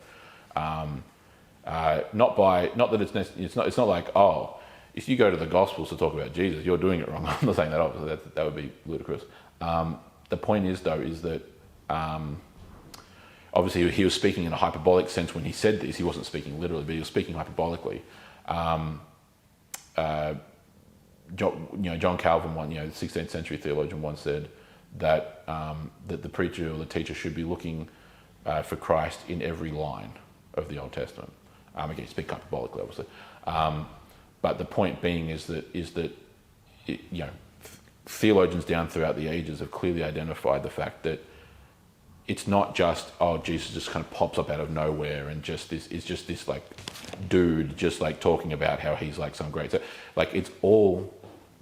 Not that it's not like, oh, if you go to the Gospels to talk about Jesus, you're doing it wrong. I'm not saying that, obviously that would be ludicrous. The point is though, is that obviously he was speaking in a hyperbolic sense when he said this. He wasn't speaking literally, but he was speaking hyperbolically. John Calvin, the 16th century theologian, once said that that the preacher or the teacher should be looking for Christ in every line of the Old Testament. Again, speak hyperbolically, obviously, but the point being is that theologians down throughout the ages have clearly identified the fact that it's not just, oh, Jesus just kind of pops up out of nowhere and just this like dude just like talking about how he's like some great, so like it's all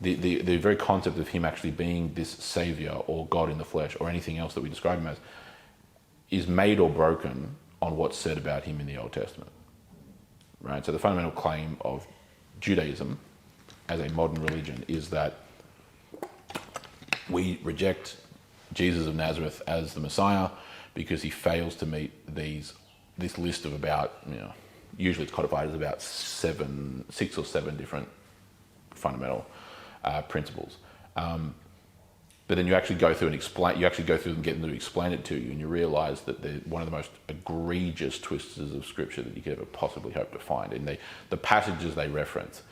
the very concept of him actually being this savior or God in the flesh or anything else that we describe him as is made or broken on what's said about him in the Old Testament, right? So the fundamental claim of Judaism as a modern religion is that we reject Jesus of Nazareth as the Messiah because he fails to meet this list of about, usually it's codified as about 6 or 7 different fundamental principles. But then you actually go through and get them to explain it to you, and you realise that they're one of the most egregious twisters of Scripture that you could ever possibly hope to find. And the passages they reference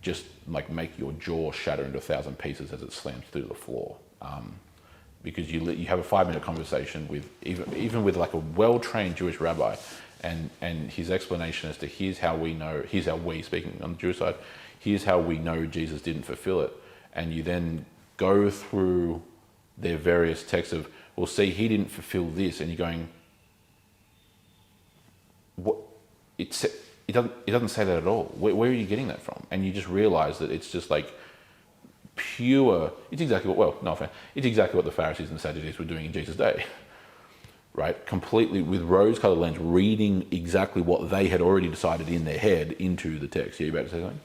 just like make your jaw shatter into 1,000 pieces as it slams through the floor. Because you have a 5-minute conversation with even with like a well-trained Jewish rabbi, and his explanation as to here's how we, speaking on the Jewish side, here's how we know Jesus didn't fulfill it. And you then go through their various texts of, well, see, he didn't fulfill this, and you're going, what? It doesn't say that at all. Where are you getting that from? And you just realise that it's just like pure. It's exactly what the Pharisees and the Sadducees were doing in Jesus' day, right? Completely with rose-coloured lens, reading exactly what they had already decided in their head into the text. Yeah, you about to say something?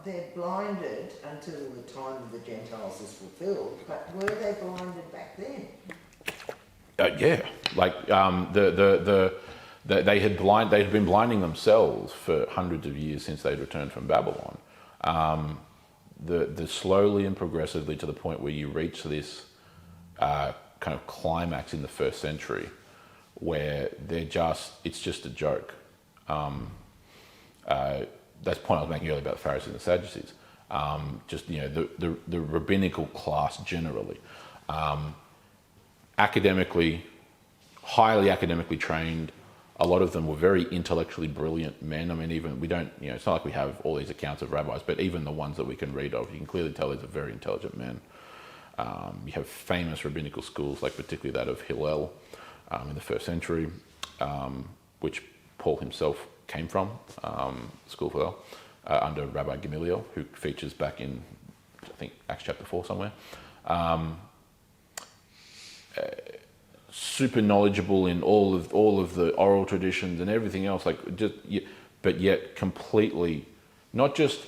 They're blinded until the time of the Gentiles is fulfilled, but were they blinded back then? Yeah, like they had been blinding themselves for hundreds of years since they'd returned from Babylon. The slowly and progressively to the point where you reach this kind of climax in the first century, where it's just a joke. That's the point I was making earlier about the Pharisees and the Sadducees. The rabbinical class generally, highly academically trained. A lot of them were very intellectually brilliant men. I mean, even we don't, it's not like we have all these accounts of rabbis, but even the ones that we can read of, you can clearly tell these are very intelligent men. You have famous rabbinical schools, like particularly that of Hillel in the first century, which Paul himself came from, School of Hillel, under Rabbi Gamaliel, who features back in, I think, Acts chapter 4 somewhere. Super knowledgeable in all of the oral traditions and everything else, but yet completely not just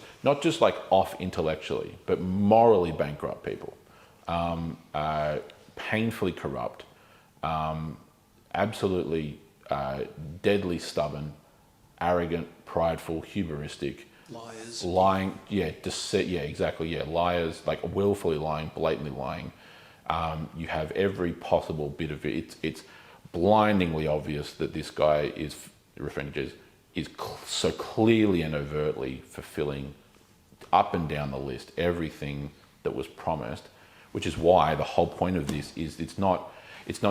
like off intellectually, but morally bankrupt people, painfully corrupt, absolutely deadly stubborn, arrogant, prideful, hubristic, liars, lying, liars, like willfully lying, blatantly lying. You have every possible bit of it. It's blindingly obvious that this guy is, referring to Jesus, is so clearly and overtly fulfilling up and down the list everything that was promised, which is why the whole point of this is it's not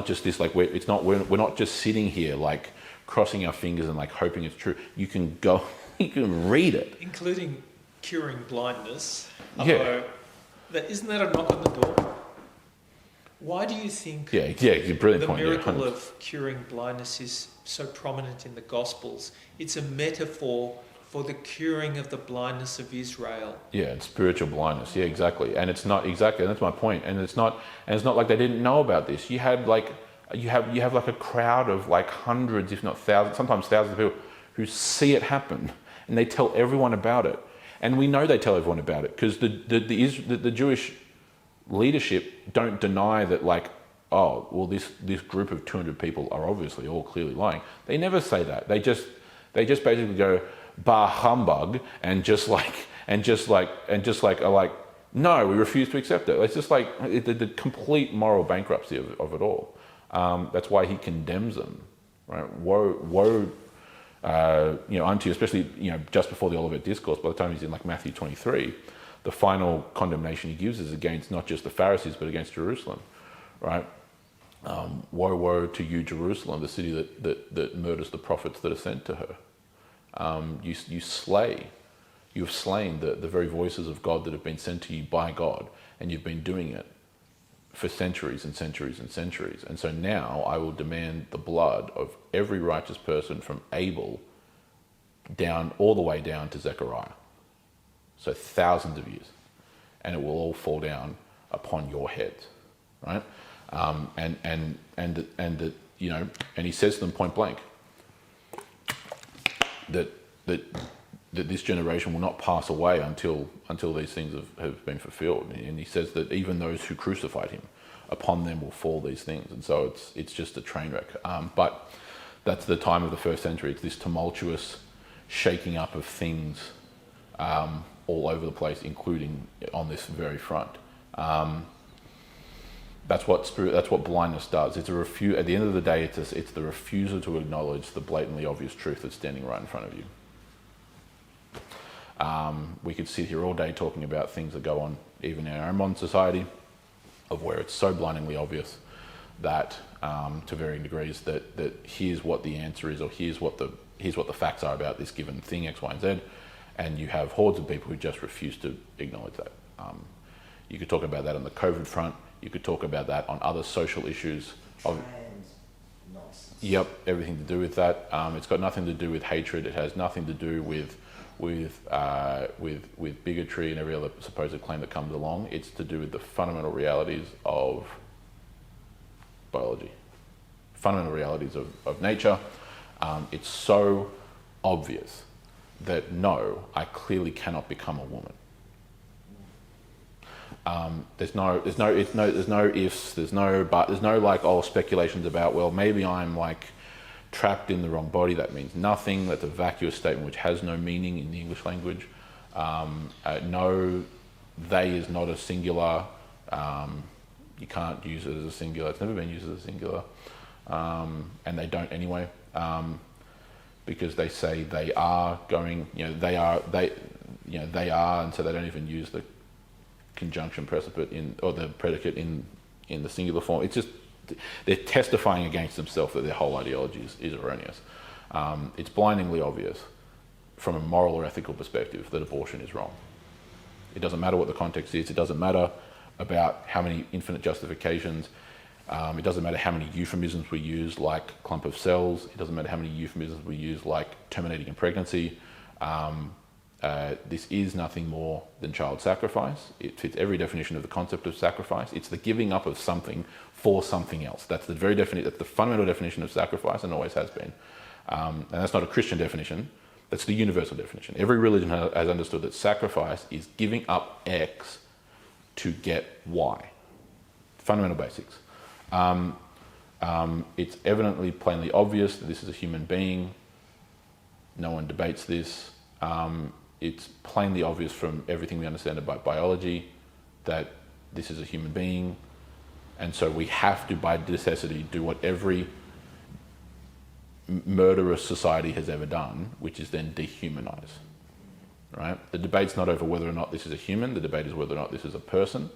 just this, like we're not just sitting here like crossing our fingers and like hoping it's true. You can read it, including curing blindness. Yeah. Isn't that a knock on the door? Why do you think brilliant the point, miracle of curing blindness is so prominent in the Gospels? It's a metaphor for the curing of the blindness of Israel. Yeah, it's spiritual blindness. Yeah, exactly. And it's not exactly. That's my point. And it's not like they didn't know about this. You have like a crowd of like hundreds, if not thousands, sometimes thousands of people who see it happen, and they tell everyone about it. And we know they tell everyone about it because the Jewish leadership don't deny that, like, oh, well, this group of 200 people are obviously all clearly lying. They never say that. They just basically go bah humbug and just like are like, no, we refuse to accept it. It's just like the complete moral bankruptcy of it all. That's why he condemns them, right? Woe, unto you, especially just before the Olivet Discourse. By the time he's in like Matthew 23. The final condemnation he gives is against not just the Pharisees, but against Jerusalem, right? Woe to you, Jerusalem, the city that murders the prophets that are sent to her. You have slain the very voices of God that have been sent to you by God, and you've been doing it for centuries and centuries and centuries. And so now I will demand the blood of every righteous person from Abel all the way down to Zechariah. So thousands of years, and it will all fall down upon your heads, right? And he says to them point blank that that this generation will not pass away until these things have been fulfilled. And he says that even those who crucified him, upon them will fall these things. And so it's just a train wreck. But that's the time of the first century. It's this tumultuous shaking up of things all over the place, including on this very front. That's what blindness does. It's at the end of the day, it's the refusal to acknowledge the blatantly obvious truth that's standing right in front of you. We could sit here all day talking about things that go on even in our own modern society, of where it's so blindingly obvious that to varying degrees that here's what the answer is, or here's what the facts are about this given thing X, Y, and Z, and you have hordes of people who just refuse to acknowledge that. You could talk about that on the COVID front. You could talk about that on other social issues. Nonsense. Yep, everything to do with that. It's got nothing to do with hatred. It has nothing to do with bigotry and every other supposed claim that comes along. It's to do with the fundamental realities of biology, fundamental realities of nature. It's so obvious that no, I clearly cannot become a woman. There's no ifs, there's no like speculations about, well, maybe I'm like trapped in the wrong body. That means nothing. That's a vacuous statement which has no meaning in the English language. No, they is not a singular. You can't use it as a singular. It's never been used as a singular, and they don't anyway, because they say they are going. They are, and so they don't even use the conjunction precedent or the predicate in the singular form. It's just they're testifying against themselves that their whole ideology is erroneous. It's blindingly obvious from a moral or ethical perspective that abortion is wrong. It doesn't matter what the context is. It doesn't matter about how many infinite justifications. It doesn't matter how many euphemisms we use, like clump of cells. It doesn't matter how many euphemisms we use, like terminating a pregnancy. This is nothing more than child sacrifice. It fits every definition of the concept of sacrifice. It's the giving up of something for something else. That's the very that's the fundamental definition of sacrifice, and always has been. And that's not a Christian definition. That's the universal definition. Every religion has understood that sacrifice is giving up X to get Y. Fundamental basics. It's evidently, plainly obvious that this is a human being. No one debates this. It's plainly obvious from everything we understand about biology that this is a human being, and so we have to, by necessity, do what every murderous society has ever done, which is then dehumanize. Right? The debate's not over whether or not this is a human. The debate is whether or not this is a person.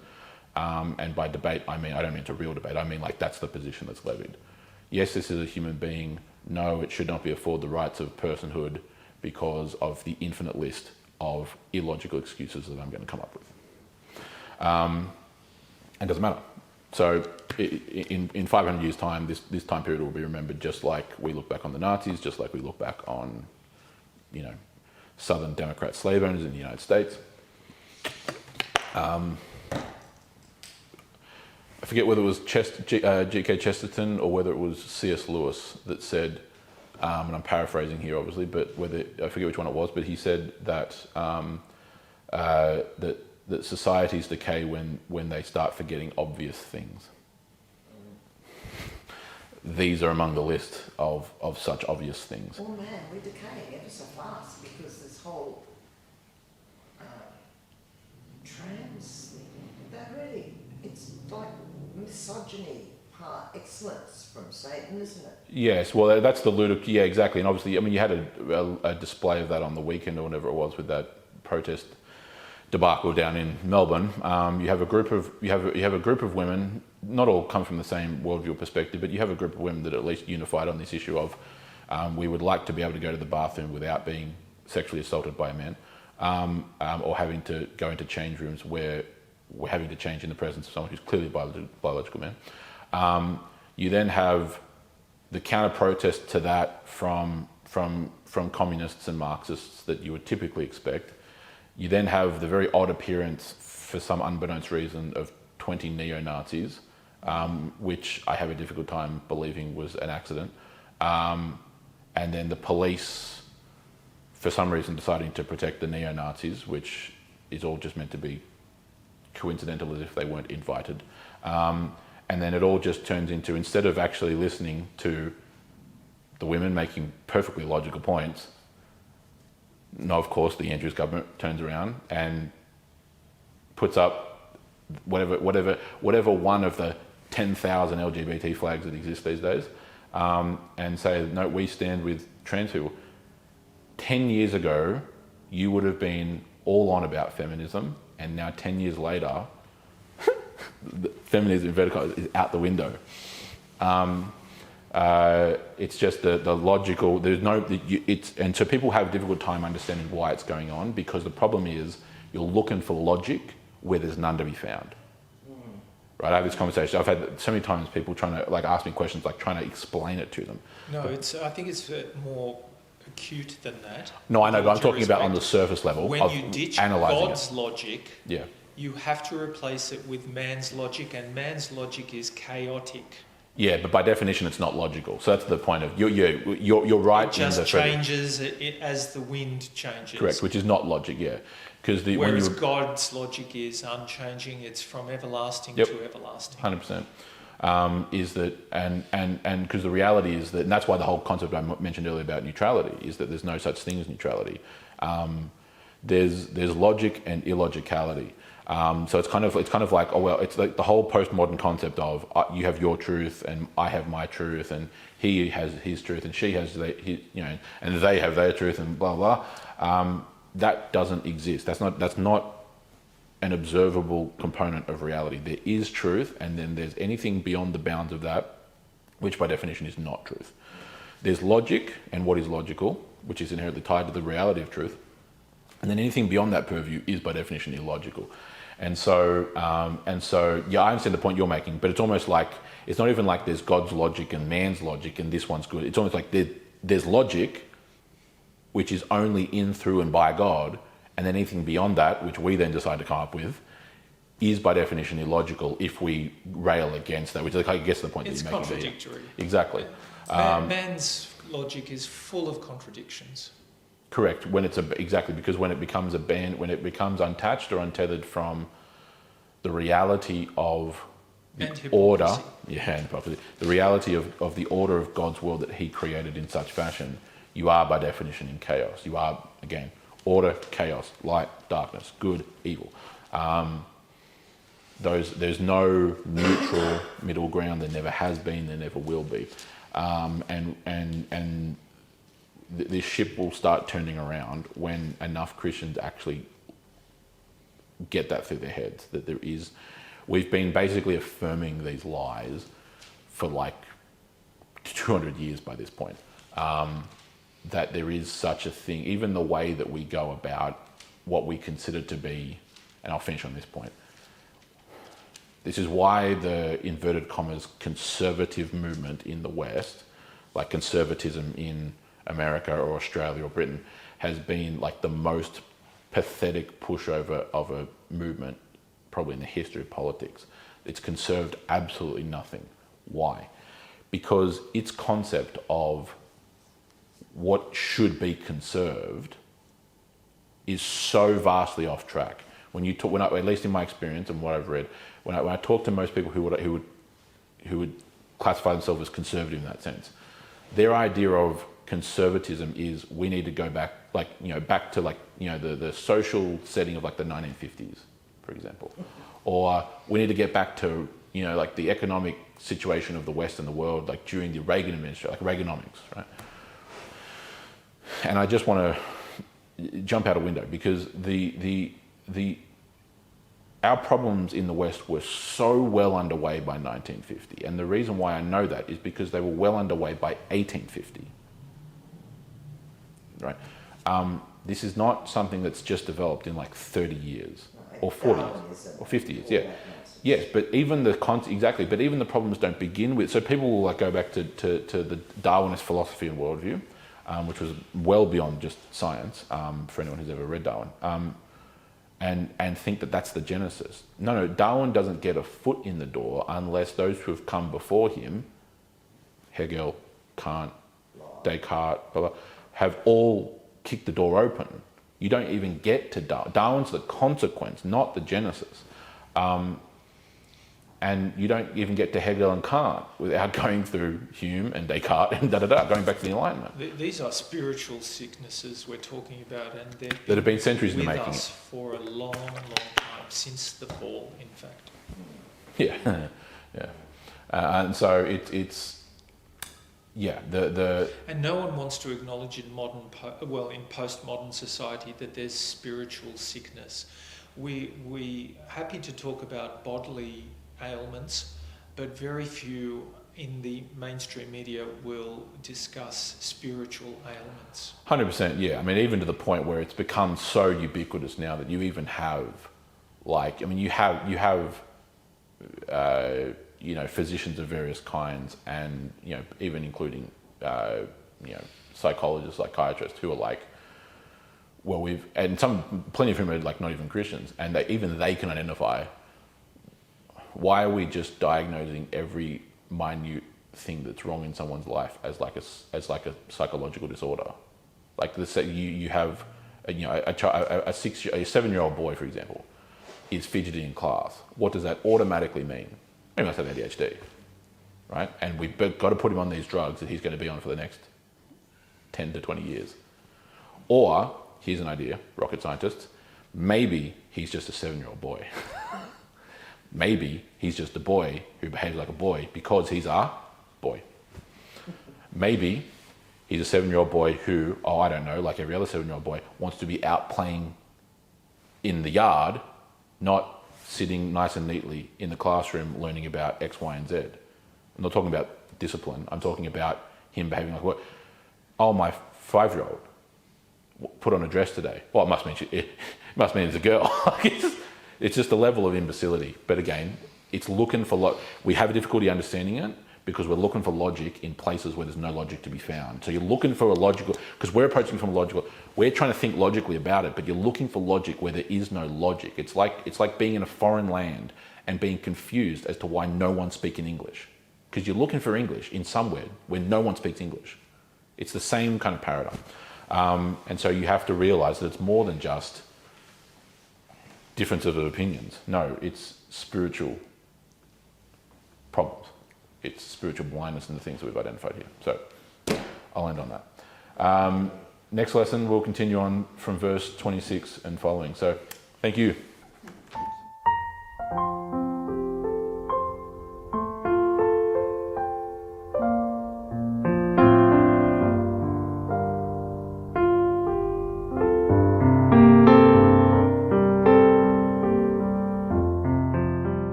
And by debate, I don't mean it's a real debate. I mean like that's the position that's levied. Yes, this is a human being. No, it should not be afforded the rights of personhood, because of the infinite list of illogical excuses that I'm going to come up with. And it doesn't matter. So in 500 years' time, this time period will be remembered just like we look back on the Nazis, just like we look back on, Southern Democrat slave owners in the United States. I forget whether it was G.K. Chesterton or whether it was C.S. Lewis that said, and I'm paraphrasing here, obviously, but I forget which one it was, but he said that that societies decay when they start forgetting obvious things. These are among the list of such obvious things. Oh man, we're decaying ever so fast because this whole trans thing, that really, it's like misogyny par excellence from Satan, isn't it? Yes, well, that's the ludicrous. Yeah, exactly. And obviously, I mean, you had a display of that on the weekend or whatever it was with that protest debacle down in Melbourne. You have a group of women. Not all come from the same worldview perspective, but you have a group of women that are at least unified on this issue of we would like to be able to go to the bathroom without being sexually assaulted by a man, or having to go into change rooms where we're having to change in the presence of someone who's clearly a biological man. You then have the counter-protest to that from communists and Marxists that you would typically expect. You then have the very odd appearance, for some unbeknownst reason, of 20 neo-Nazis, which I have a difficult time believing was an accident. And then the police for some reason deciding to protect the neo-Nazis, which is all just meant to be coincidental, as if they weren't invited. And then it all just turns into, instead of actually listening to the women making perfectly logical points, no, of course, the Andrews government turns around and puts up whatever one of the 10,000 LGBT flags that exist these days, and say, no, we stand with trans people. 10 years ago, you would have been all on about feminism, and now 10 years later, feminism is out the window. It's just the logical. There's no. And so people have a difficult time understanding why it's going on, because the problem is you're looking for logic where there's none to be found. Right? I have this conversation. I've had so many times people trying to ask me questions, trying to explain it to them. No, I think it's more acute than that. No, I know, but I'm talking about on the surface level. When you ditch God's logic, yeah, you have to replace it with man's logic, and man's logic is chaotic. Yeah, but by definition, it's not logical. So that's the point of you're right. It just changes as the wind changes. Correct, which is not logic. Yeah, because whereas God's logic is unchanging; it's from everlasting to everlasting. 100%. Is that and because the reality is that, and that's why the whole concept I mentioned earlier about neutrality is that there's no such thing as neutrality. There's logic and illogicality. So it's kind of like, oh well, it's like the whole postmodern concept of you have your truth and I have my truth, and he has his truth and she has and they have their truth and blah blah. That doesn't exist. That's not an observable component of reality. There is truth, and then there's anything beyond the bounds of that, which by definition is not truth. There's logic and what is logical, which is inherently tied to the reality of truth, and then anything beyond that purview is by definition illogical. And so, yeah, I understand the point you're making, but it's almost like, it's not even like there's God's logic and man's logic and this one's good. It's almost like there's logic, which is only in, through, and by God, and then anything beyond that, which we then decide to come up with, is by definition illogical if we rail against that, which I guess the point that you're making. It's contradictory. Exactly. Man's logic is full of contradictions. Correct. Exactly, because when it becomes when it becomes unattached or untethered from the reality of the order, and hypocrisy, the reality of the order of God's world that He created in such fashion, you are by definition in chaos. You are, again, order, chaos, light, darkness, good, evil. There's no neutral middle ground. There never has been. There never will be. And this ship will start turning around when enough Christians actually get that through their heads, that we've been basically affirming these lies for 200 years by this point, that there is such a thing, even the way that we go about what we consider to be, and I'll finish on this point. This is why the inverted commas conservative movement in the West, like conservatism in America or Australia or Britain, has been the most pathetic pushover of a movement probably in the history of politics. It's conserved absolutely nothing. Why? Because its concept of what should be conserved is so vastly off track. When you talk, at least in my experience and what I've read, when I talk to most people who would classify themselves as conservative in that sense, their idea of conservatism is we need to go back, back to the social setting of the 1950s, for example, or we need to get back to the economic situation of the West and the world during the Reagan administration, Reaganomics, right? And I just want to jump out a window because our problems in the West were so well underway by 1950, and the reason why I know that is because they were well underway by 1850. Right? This is not something that's just developed in 30 years or 40 years or 50 years. Yeah, yes, but even the problems don't begin with. So people will go back to the Darwinist philosophy and worldview, which was well beyond just science for anyone who's ever read Darwin, and think that that's the genesis. No, Darwin doesn't get a foot in the door unless those who have come before him, Hegel, Kant, Descartes, blah, blah, have all kick the door open. You don't even get to Darwin. Darwin's the consequence, not the genesis. And you don't even get to Hegel and Kant without going through Hume and Descartes and going back to the Enlightenment. These are spiritual sicknesses we're talking about, and that have been centuries in the with making. us for a long, long time, since the fall, in fact. Yeah, yeah. And so it's And no one wants to acknowledge in in postmodern society that there's spiritual sickness. We happy to talk about bodily ailments, but very few in the mainstream media will discuss spiritual ailments. 100%, yeah. I mean, even to the point where it's become so ubiquitous now that you even have, physicians of various kinds, and even including psychologists, psychiatrists who are like, well, plenty of whom are like not even Christians, and they can identify. Why are we just diagnosing every minute thing that's wrong in someone's life as like a psychological disorder? Like you have a 7-year-old boy, for example, is fidgety in class. What does that automatically mean? He must have ADHD, right? And we've got to put him on these drugs that he's going to be on for the next 10 to 20 years. Or, here's an idea, rocket scientists, maybe he's just a 7-year-old boy. Maybe he's just a boy who behaves like a boy because he's a boy. Maybe he's a 7-year-old boy who, like every other 7-year-old boy, wants to be out playing in the yard, not sitting nice and neatly in the classroom learning about X, Y, and Z. I'm not talking about discipline. I'm talking about him behaving like what? Oh, my 5-year-old put on a dress today. Well, it must mean it's a girl. It's just a level of imbecility. But again, it's looking for we have a difficulty understanding it because we're looking for logic in places where there's no logic to be found. So you're looking for a logical, because we're approaching from a logical, we're trying to think logically about it, but you're looking for logic where there is no logic. It's like being in a foreign land and being confused as to why no one speaks in English. Because you're looking for English in somewhere where no one speaks English. It's the same kind of paradigm. And so you have to realize that it's more than just differences of opinions. No, it's spiritual problems. It's spiritual blindness and the things that we've identified here. So I'll end on that. Next lesson, we'll continue on from verse 26 and following. So thank you.